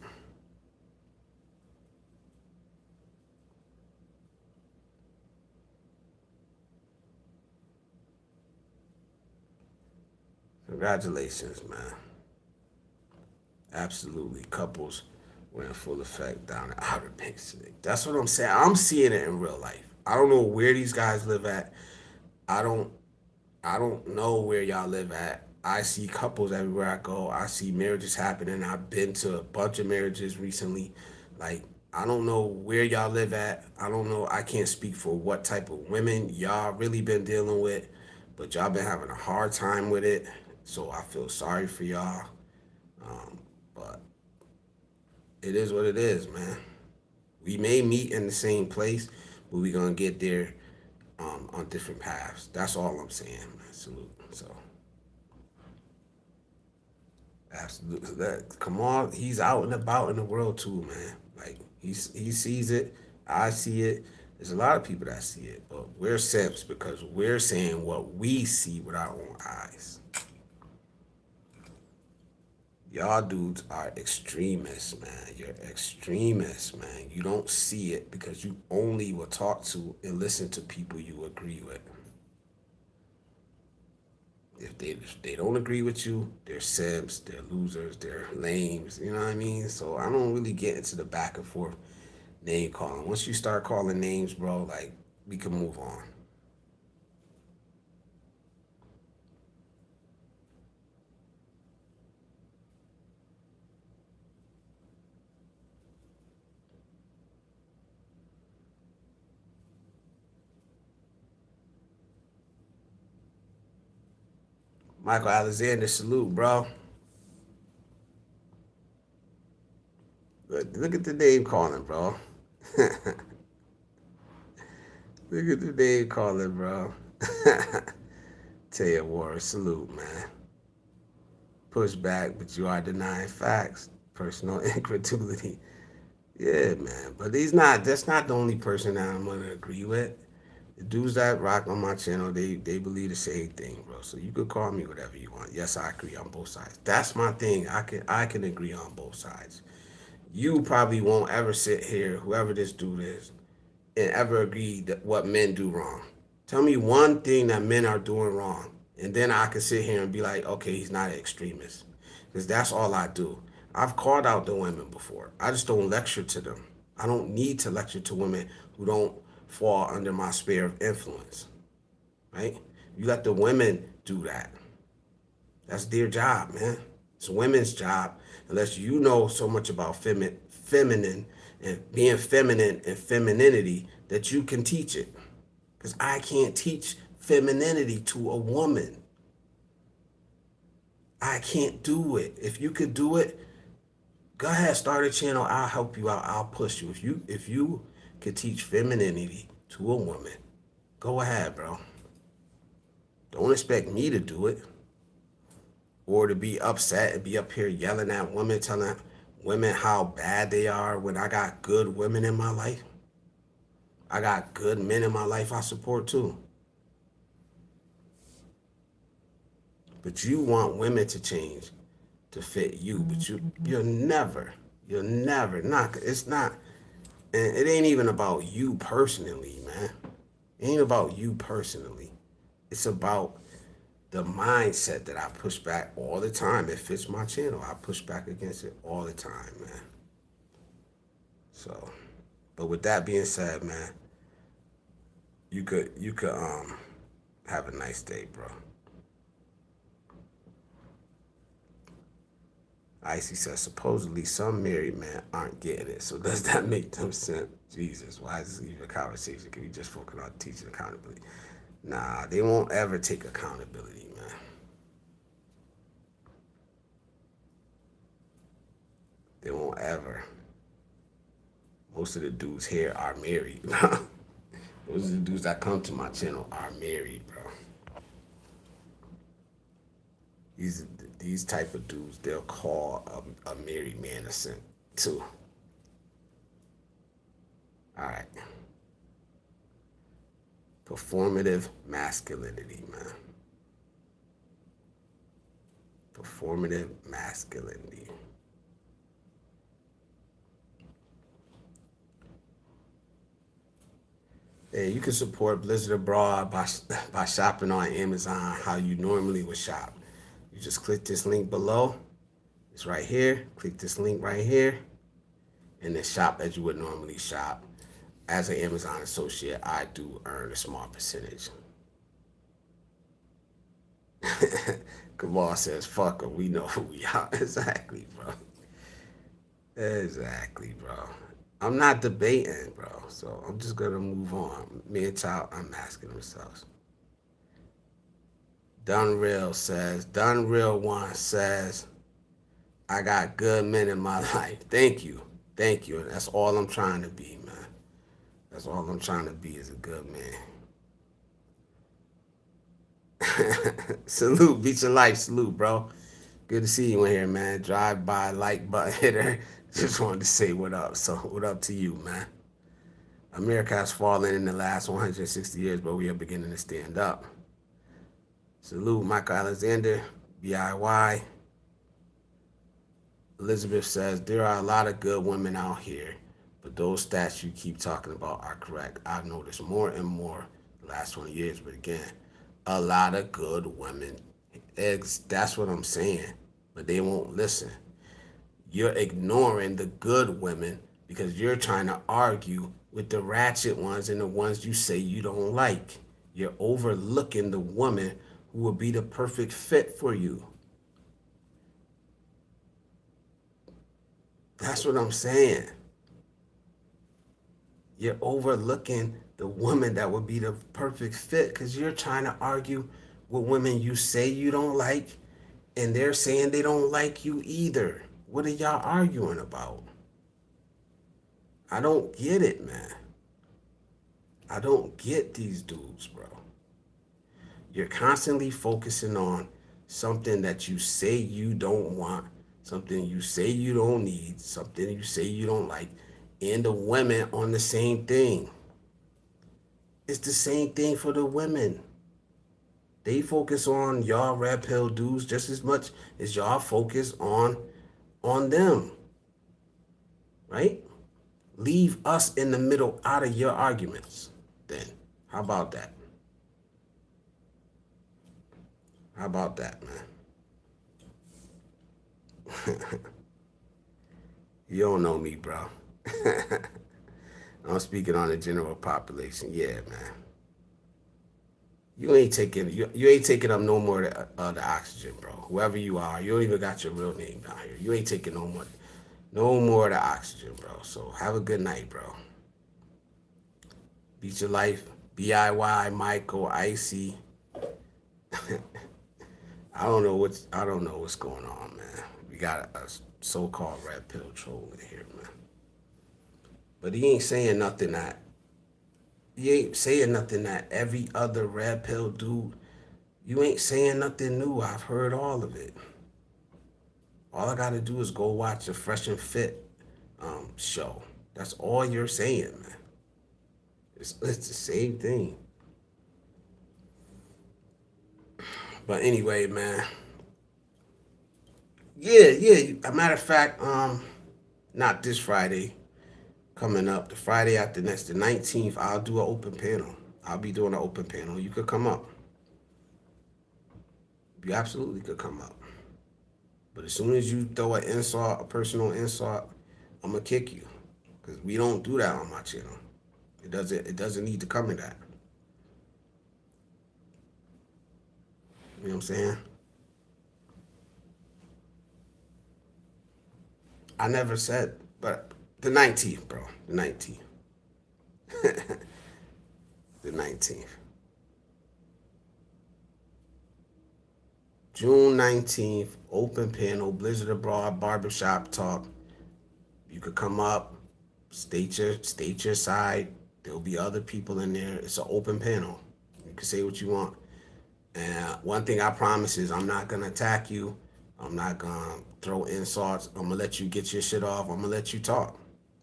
Congratulations, man. Absolutely. Couples were in full effect down at Outer Banks today. That's what I'm saying. I'm seeing it in real life. I don't know where these guys live at. I don't I don't know where y'all live at. I see couples everywhere I go. I see marriages happening. I've been to a bunch of marriages recently. Like, I don't know where y'all live at. I don't know. I can't speak for what type of women y'all really been dealing with, but y'all been having a hard time with it. So I feel sorry for y'all. But it is what it is, man. We may meet in the same place, but we gonna get there on different paths. That's all I'm saying, man. Salute. So absolutely, come on. He's out and about in the world too, man. Like he sees it. I see it. There's a lot of people that see it, but we're simps because we're saying what we see with our own eyes. Y'all dudes are extremists, man. You're extremists, man. You don't see it because you only will talk to and listen to people you agree with. If they don't agree with you, they're simps, they're losers, they're lames. You know what I mean? So I don't really get into the back and forth name calling. Once you start calling names, bro, like we can move on. Michael Alexander, salute, bro. Look at the name calling, bro. Look at the name calling, bro. Taya War, salute, man. Push back, but you are denying facts. Personal incredulity. Yeah, man. But he's not. That's not the only person that I'm gonna agree with. The dudes that rock on my channel, they believe the same thing, bro. So you could call me whatever you want. Yes, I agree on both sides. That's my thing. I can agree on both sides. You probably won't ever sit here, whoever this dude is, and ever agree that what men do wrong. Tell me one thing that men are doing wrong, and then I can sit here and be like, okay, he's not an extremist, because that's all I do. I've called out the women before. I just don't lecture to them. I don't need to lecture to women who don't fall under my sphere of influence, right? You let the women do that. That's their job, man. It's women's job. Unless you know so much about feminine and being feminine and femininity that you can teach it. Because I can't teach femininity to a woman. I can't do it. If you could do it, go ahead, start a channel. I'll help you out. I'll push you. If you could teach femininity to a woman, go ahead, bro. Don't expect me to do it. Or to be upset and be up here yelling at women, telling women how bad they are when I got good women in my life. I got good men in my life I support too. But you want women to change to fit you, but you'll never not. It's not, and it ain't even about you personally, man. It ain't about you personally. It's about the mindset that I push back all the time. It fits my channel. I push back against it all the time, man. So, but with that being said, man, you could have a nice day, bro. Icy says supposedly some married men aren't getting it. So does that make them sense? Jesus, why is this even a conversation? Can we just focus on teaching accountability? Nah, they won't ever take accountability, man. They won't ever. Most of the dudes here are married. Most of the dudes that come to my channel are married, bro. These these type of dudes, they'll call a married man a simp too. All right. Performative masculinity, man. Performative masculinity. Hey, you can support Blizzard Abroad by shopping on Amazon how you normally would shop. You just click this link below. It's right here. Click this link right here, and then shop as you would normally shop. As an Amazon associate, I do earn a small percentage. Kamal says, fuck 'em. We know who we are. Exactly, bro. Exactly, bro. I'm not debating, bro. So I'm just gonna move on. Me and Child, I'm asking themselves. Done Real One says, I got good men in my life. Thank you. Thank you. And that's all I'm trying to be, man. That's all I'm trying to be is a good man. Salute. Beat your life. Salute, bro. Good to see you in here, man. Drive by, like button hitter. Just wanted to say what up. So, what up to you, man? America has fallen in the last 160 years, but we are beginning to stand up. Salute, Michael Alexander, BIY. Elizabeth says, there are a lot of good women out here, but those stats you keep talking about are correct. I've noticed more and more the last 20 years, but again, a lot of good women. That's what I'm saying, but they won't listen. You're ignoring the good women because you're trying to argue with the ratchet ones and the ones you say you don't like. You're overlooking the woman who will be the perfect fit for you. That's what I'm saying. You're overlooking the woman that would be the perfect fit because you're trying to argue with women you say you don't like and they're saying they don't like you either. What are y'all arguing about? I don't get it, man. I don't get these dudes, bro. You're constantly focusing on something that you say you don't want, something you say you don't need, something you say you don't like, and the women on the same thing. It's the same thing for the women. They focus on y'all red pill dudes just as much as y'all focus on them, right? Leave us in the middle out of your arguments. Then, how about that? How about that, man? You don't know me, bro. I'm speaking on the general population. Yeah, man. You ain't taking up no more of the oxygen, bro. Whoever you are, you don't even got your real name down here. You ain't taking no more of the oxygen, bro. So have a good night, bro. Beat your life. BIY, Michael, Icy. I don't know what's going on, man. We got a so-called red pill troll in here, man. But he ain't saying nothing that every other red pill dude. You ain't saying nothing new. I've heard all of it. All I gotta do is go watch a Fresh and Fit show. That's all you're saying, man. It's the same thing. But anyway, man. Yeah, yeah. A matter of fact, not this Friday coming up. The Friday after next, the 19th, I'll do an open panel. I'll be doing an open panel. You could come up. You absolutely could come up. But as soon as you throw an insult, a personal insult, I'm gonna kick you. Cause we don't do that on my channel. It doesn't need to come in that. You know what I'm saying? I never said, but the 19th, bro. The 19th. The 19th. June 19th, open panel, Blizzard Abroad, barbershop talk. You could come up, state your side. There'll be other people in there. It's an open panel. You can say what you want. And one thing I promise is I'm not gonna attack you. I'm not gonna throw insults. I'm gonna let you get your shit off. I'm gonna let you talk.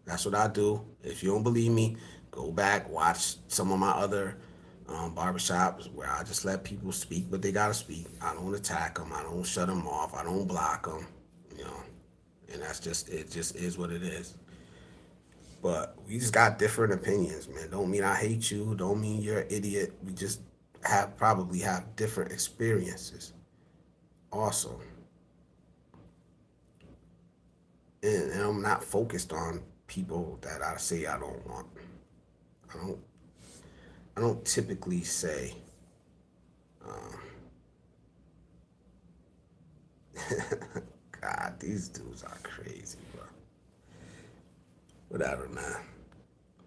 That's what I do. If you don't believe me, go back, watch some of my other barbershops where I just let people speak what they gotta speak. I don't attack them. I don't shut them off. I don't block them. You know, and that's just it. Just is what it is. But we just got different opinions, man. Don't mean I hate you. Don't mean you're an idiot. We just probably have different experiences. Also, and I'm not focused on people that I say I don't want. I don't. I don't typically say God, these dudes are crazy, bro. Whatever, man.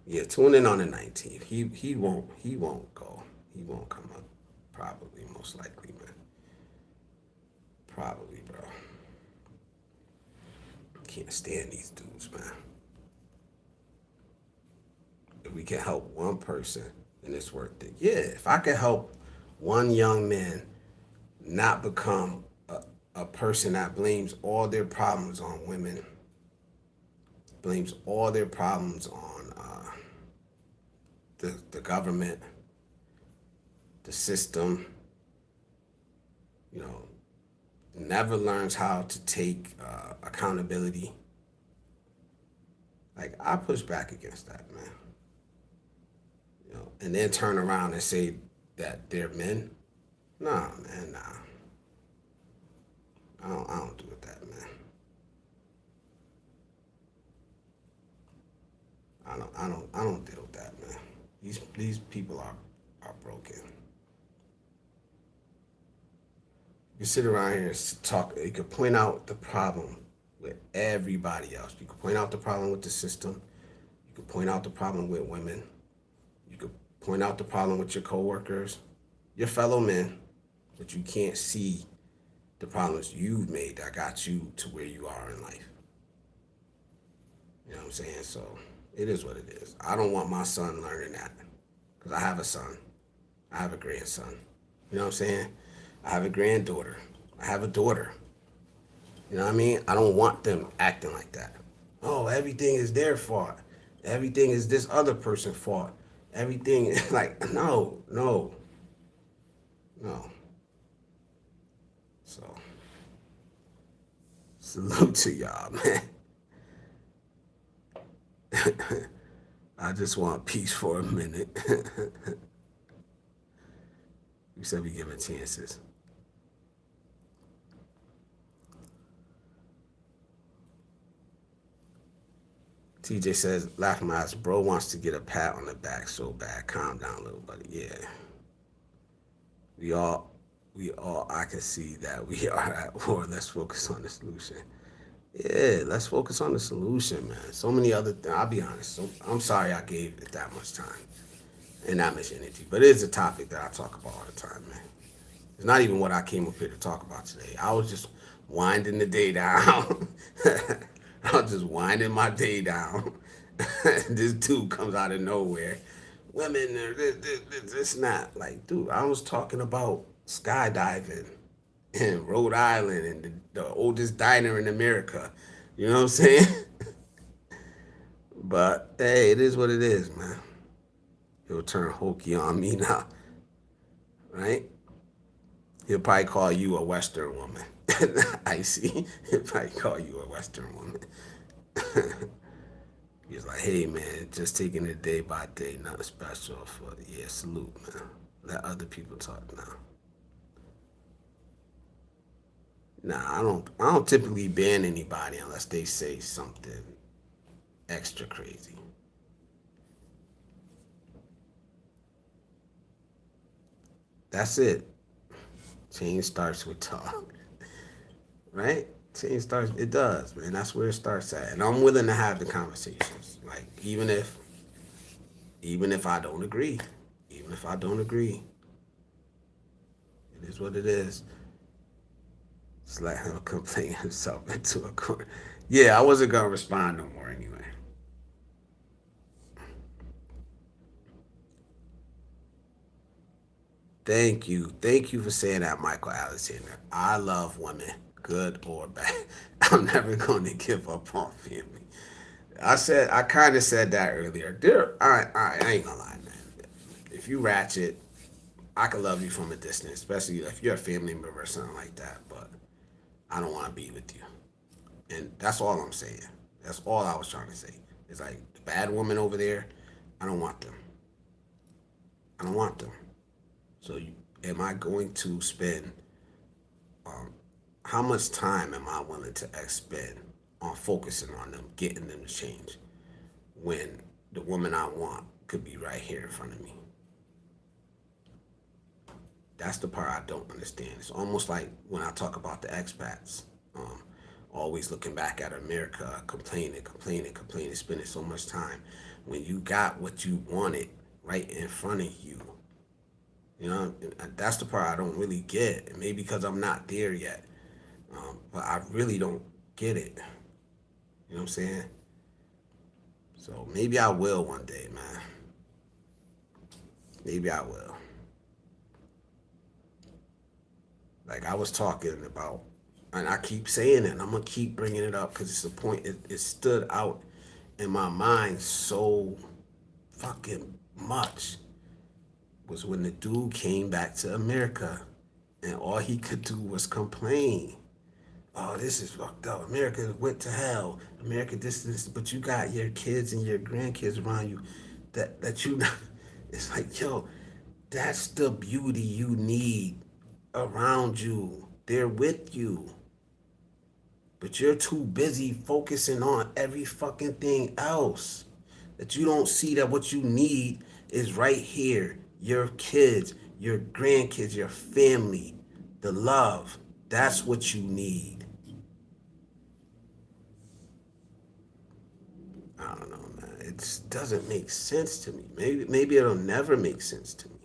Yeah, tune in on the 19th. He won't go. He won't come up. Probably, most likely, man. Probably, bro. Can't stand these dudes, man. If we can help one person, then it's worth it. Yeah, if I could help one young man not become a person that blames all their problems on women, blames all their problems on the government, the system, you know, never learns how to take accountability. Like, I push back against that, man. You know, and then turn around and say that they're men. Nah, man, nah. I don't do it that, man. I don't deal with that, man. These people are broken. You sit around here and talk. You could point out the problem with everybody else. You could point out the problem with the system. You could point out the problem with women. You could point out the problem with your coworkers, your fellow men, but you can't see the problems you've made that got you to where you are in life. You know what I'm saying? So it is what it is. I don't want my son learning that because I have a son. I have a grandson. You know what I'm saying? I have a granddaughter. I have a daughter. You know what I mean? I don't want them acting like that. Oh, everything is their fault. Everything is this other person's fault. Everything is like, no, no, no. So, salute to y'all, man. I just want peace for a minute. You said we give it chances. TJ says, laughing my ass, bro wants to get a pat on the back so bad. Calm down, little buddy. Yeah. We all, I can see that we are at war. Let's focus on the solution. Yeah, let's focus on the solution, man. So many other things. I'll be honest. So, I'm sorry I gave it that much time and that much energy. But it is a topic that I talk about all the time, man. It's not even what I came up here to talk about today. I was just winding the day down. I was just winding my day down. This dude comes out of nowhere. Women, this not. Like, dude, I was talking about skydiving in Rhode Island and the oldest diner in America. You know what I'm saying? But hey, it is what it is, man. He'll turn hokey on me now, right? He'll probably call you a Western woman. I see. He'll probably call you a Western woman. He's like, hey man, just taking it day by day, nothing special. For yeah, salute, man. Let other people talk now. Nah, I don't typically ban anybody unless they say something extra crazy. That's it. Change starts with talk, right? Change starts. It does, man. That's where it starts at, and I'm willing to have the conversations. Like even if I don't agree, even if I don't agree, it is what it is. Just let him complain himself into a corner. Yeah, I wasn't gonna respond no more anyway. Thank you for saying that, Michael Alexander. I love women, good or bad. I'm never going to give up on family. I kind of said that earlier. I ain't gonna lie, man. If you ratchet, I can love you from a distance, especially if you're a family member or something like that. But I don't want to be with you, and that's all I'm saying. That's all I was trying to say. It's like the bad woman over there. I don't want them. I don't want them. So, am I going to spend? Um, how much time am I willing to expend on focusing on them, getting them to change, when the woman I want could be right here in front of me? That's the part I don't understand. It's almost like when I talk about the expats, um, always looking back at America, complaining, complaining, complaining, spending so much time when you got what you wanted right in front of you. You know, and that's the part I don't really get. Maybe because I'm not there yet, but I really don't get it. You know what I'm saying? So maybe I will one day, man. Maybe I will. Like I was talking about, and I keep saying it, and I'm gonna keep bringing it up because it's the point. It stood out in my mind so fucking much. Was when the dude came back to America, and all he could do was complain. Oh, this is fucked up. America went to hell. America this, but you got your kids and your grandkids around you that you not. It's like, yo, that's the beauty you need around you. They're with you. But you're too busy focusing on every fucking thing else. That you don't see that what you need is right here. Your kids, your grandkids, your family, the love. That's what you need. I don't know, man. It doesn't make sense to me. Maybe it'll never make sense to me.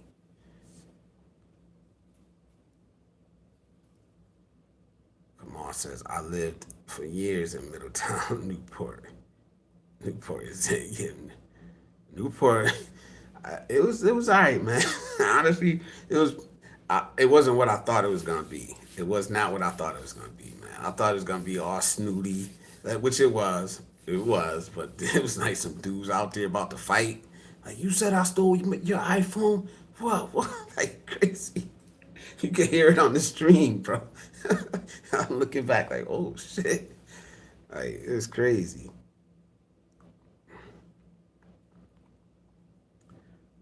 Kamal says I lived for years in Middletown, Newport. Newport is it? Yeah, Newport. It was all right, man. Honestly, it was. It wasn't what I thought it was gonna be. It was not what I thought it was gonna be, man. I thought it was gonna be all snooty, which it was. It was, but it was like some dudes out there about to fight. Like you said, I stole your iPhone. What? What? Like crazy. You can hear it on the stream, bro. I'm looking back like, oh shit. Like it's crazy.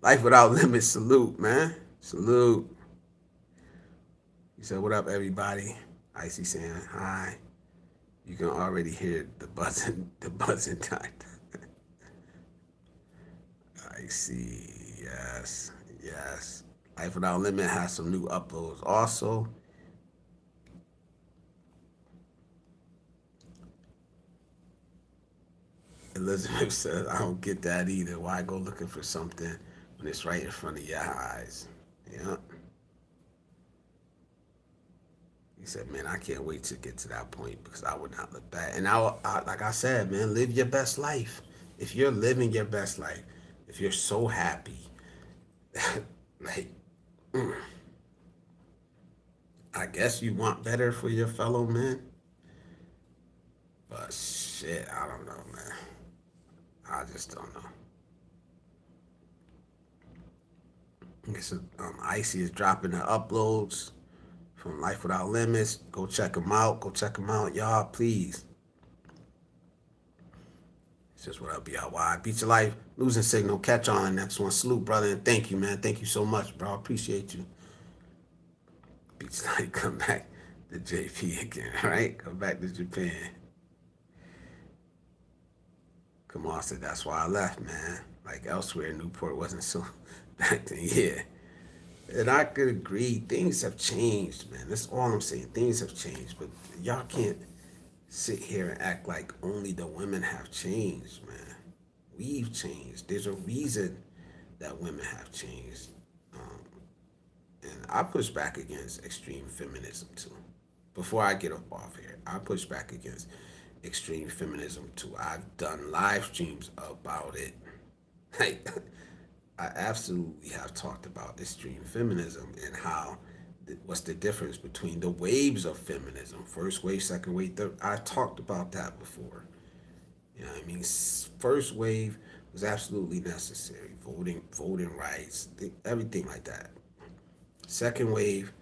Life without limits. Salute, man. Salute. He said, "What up, everybody?" Icy saying hi. You can already hear the buzzing, the buzzing time. I see. Yes, yes. Life without limit has some new uploads. Also, Elizabeth says, "I don't get that either. Why go looking for something when it's right in front of your eyes?" Yeah. He said, "Man, I can't wait to get to that point because I would not look back." And like I said, man, live your best life. If you're living your best life, if you're so happy, like, I guess you want better for your fellow men. But shit, I don't know, man. I just don't know. Okay, so Icy is dropping the uploads from Life Without Limits. Go check them out. Go check them out, y'all. Please. It's just what up, BIY. Beat your life. Losing signal. Catch on. Next one. Salute, brother. And thank you, man. Thank you so much, bro. I appreciate you. Beat your life. Come back to JP again, right? Come back to Japan. Come on, said that's why I left, man. Like elsewhere, Newport wasn't so back then. Yeah. And I could agree, things have changed, man. That's all I'm saying. Things have changed, but y'all can't sit here and act like only the women have changed, man. We've changed. There's a reason that women have changed. Um, and I push back against extreme feminism too. Before I get up off here, I push back against extreme feminism too. I've done live streams about it. Like, I absolutely have talked about extreme feminism and how what's the difference between the waves of feminism, first wave, second wave, third. I talked about that before. You know what I mean? First wave was absolutely necessary, voting rights, everything like that. Second wave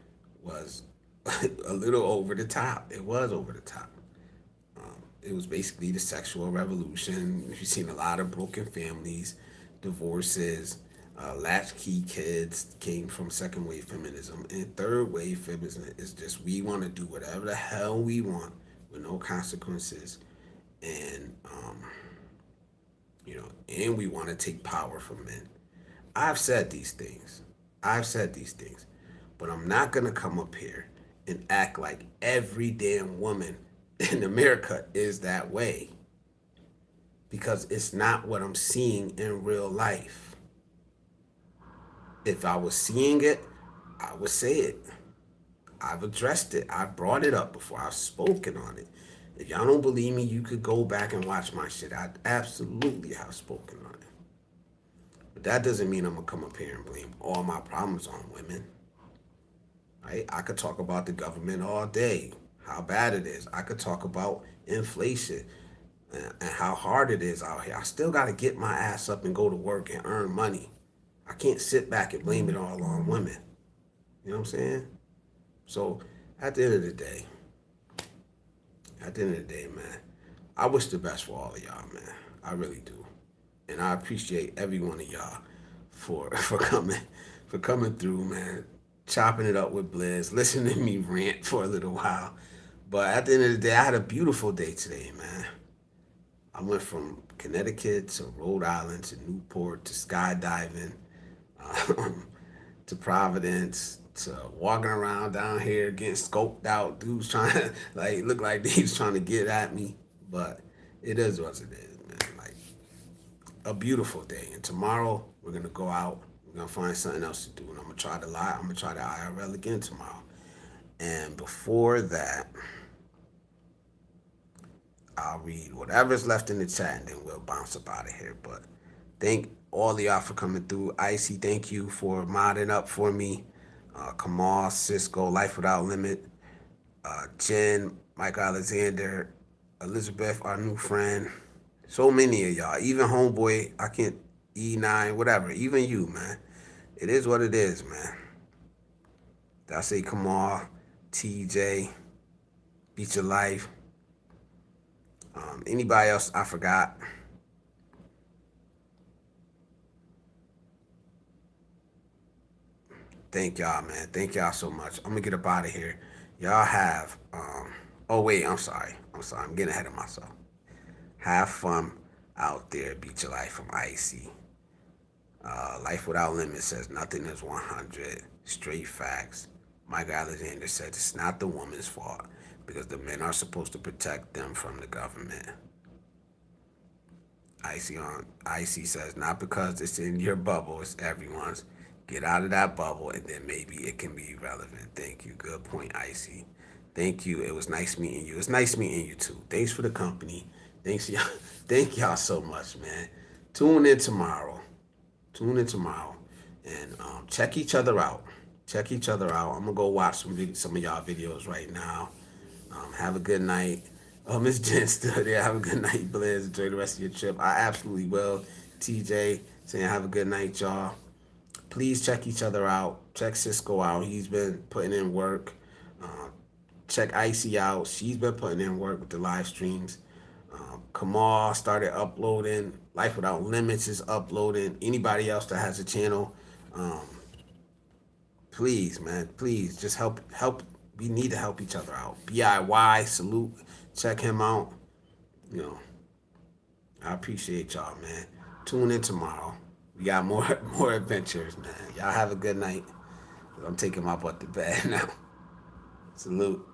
was a little over the top. It was over the top. It was basically the sexual revolution. You've seen a lot of broken families, divorces, latchkey kids came from second wave feminism. And third wave feminism is just we want to do whatever the hell we want with no consequences. And, and we want to take power from men. I've said these things. I've said these things. But I'm not gonna come up here and act like every damn woman in America is that way, because it's not what I'm seeing in real life. If I was seeing it, I would say it. I've addressed it. I've brought it up before. I've spoken on it. If y'all don't believe me, you could go back and watch my shit. I absolutely have spoken on it. But that doesn't mean I'm gonna come up here and blame all my problems on women. Right? I could talk about the government all day, how bad it is. I could talk about inflation and how hard it is out here. I still gotta get my ass up and go to work and earn money. I can't sit back and blame it all on women. You know what I'm saying? So at the end of the day, man, I wish the best for all of y'all, man. I really do. And I appreciate every one of y'all for coming through, man. Chopping it up with Blizz, listening to me rant for a little while. But at the end of the day, I had a beautiful day today, man. I went from Connecticut to Rhode Island to Newport to skydiving, um, to Providence to walking around down here getting scoped out. Dudes trying to like look like they was trying to get at me, but it is what it is, man. Like a beautiful day. And tomorrow we're gonna go out. We're gonna find something else to do, and I'm gonna try to lie. I'm gonna try the IRL again tomorrow. And before that, I'll read whatever's left in the chat, and then we'll bounce up out of here. But thank all of y'all for coming through. Icy, thank you for modding up for me. Kamal, Cisco, Life Without Limit, Jen, Mike Alexander, Elizabeth, our new friend. So many of y'all. Even Homeboy, I can't, E9, whatever. Even you, man. It is what it is, man. Did I say Kamal, TJ, Beat Your Life? Anybody else I forgot? Thank y'all, man. Thank y'all so much. I'm gonna get up out of here. Y'all have oh wait, I'm sorry. I'm getting ahead of myself. Have fun out there. Beat Your Life from Icy. Life Without Limits says nothing is 100. Straight facts. Mike Alexander said it's not the woman's fault because the men are supposed to protect them from the government. Icy says not because it's in your bubble, it's everyone's. Get out of that bubble and then maybe it can be relevant. Thank you. Good point, Icy. Thank you. It was nice meeting you. It's nice meeting you too. Thanks for the company. Thanks y'all. Thank y'all so much, man. Tune in tomorrow. And check each other out. I'm gonna go watch some of y'all videos right now. Have a good night. Oh, Miss Jen still there. Have a good night, Blizz. Enjoy the rest of your trip. I absolutely will. TJ saying have a good night, y'all. Please check each other out. Check Cisco out. He's been putting in work. Check Icy out. She's been putting in work with the live streams. Kamal started uploading. Life Without Limits is uploading. Anybody else that has a channel, please, man, please just help. We need to help each other out. BIY salute. Check him out. You know, I appreciate y'all, man. Tune in tomorrow. We got more adventures, man. Y'all have a good night. I'm taking my butt to bed now. Salute.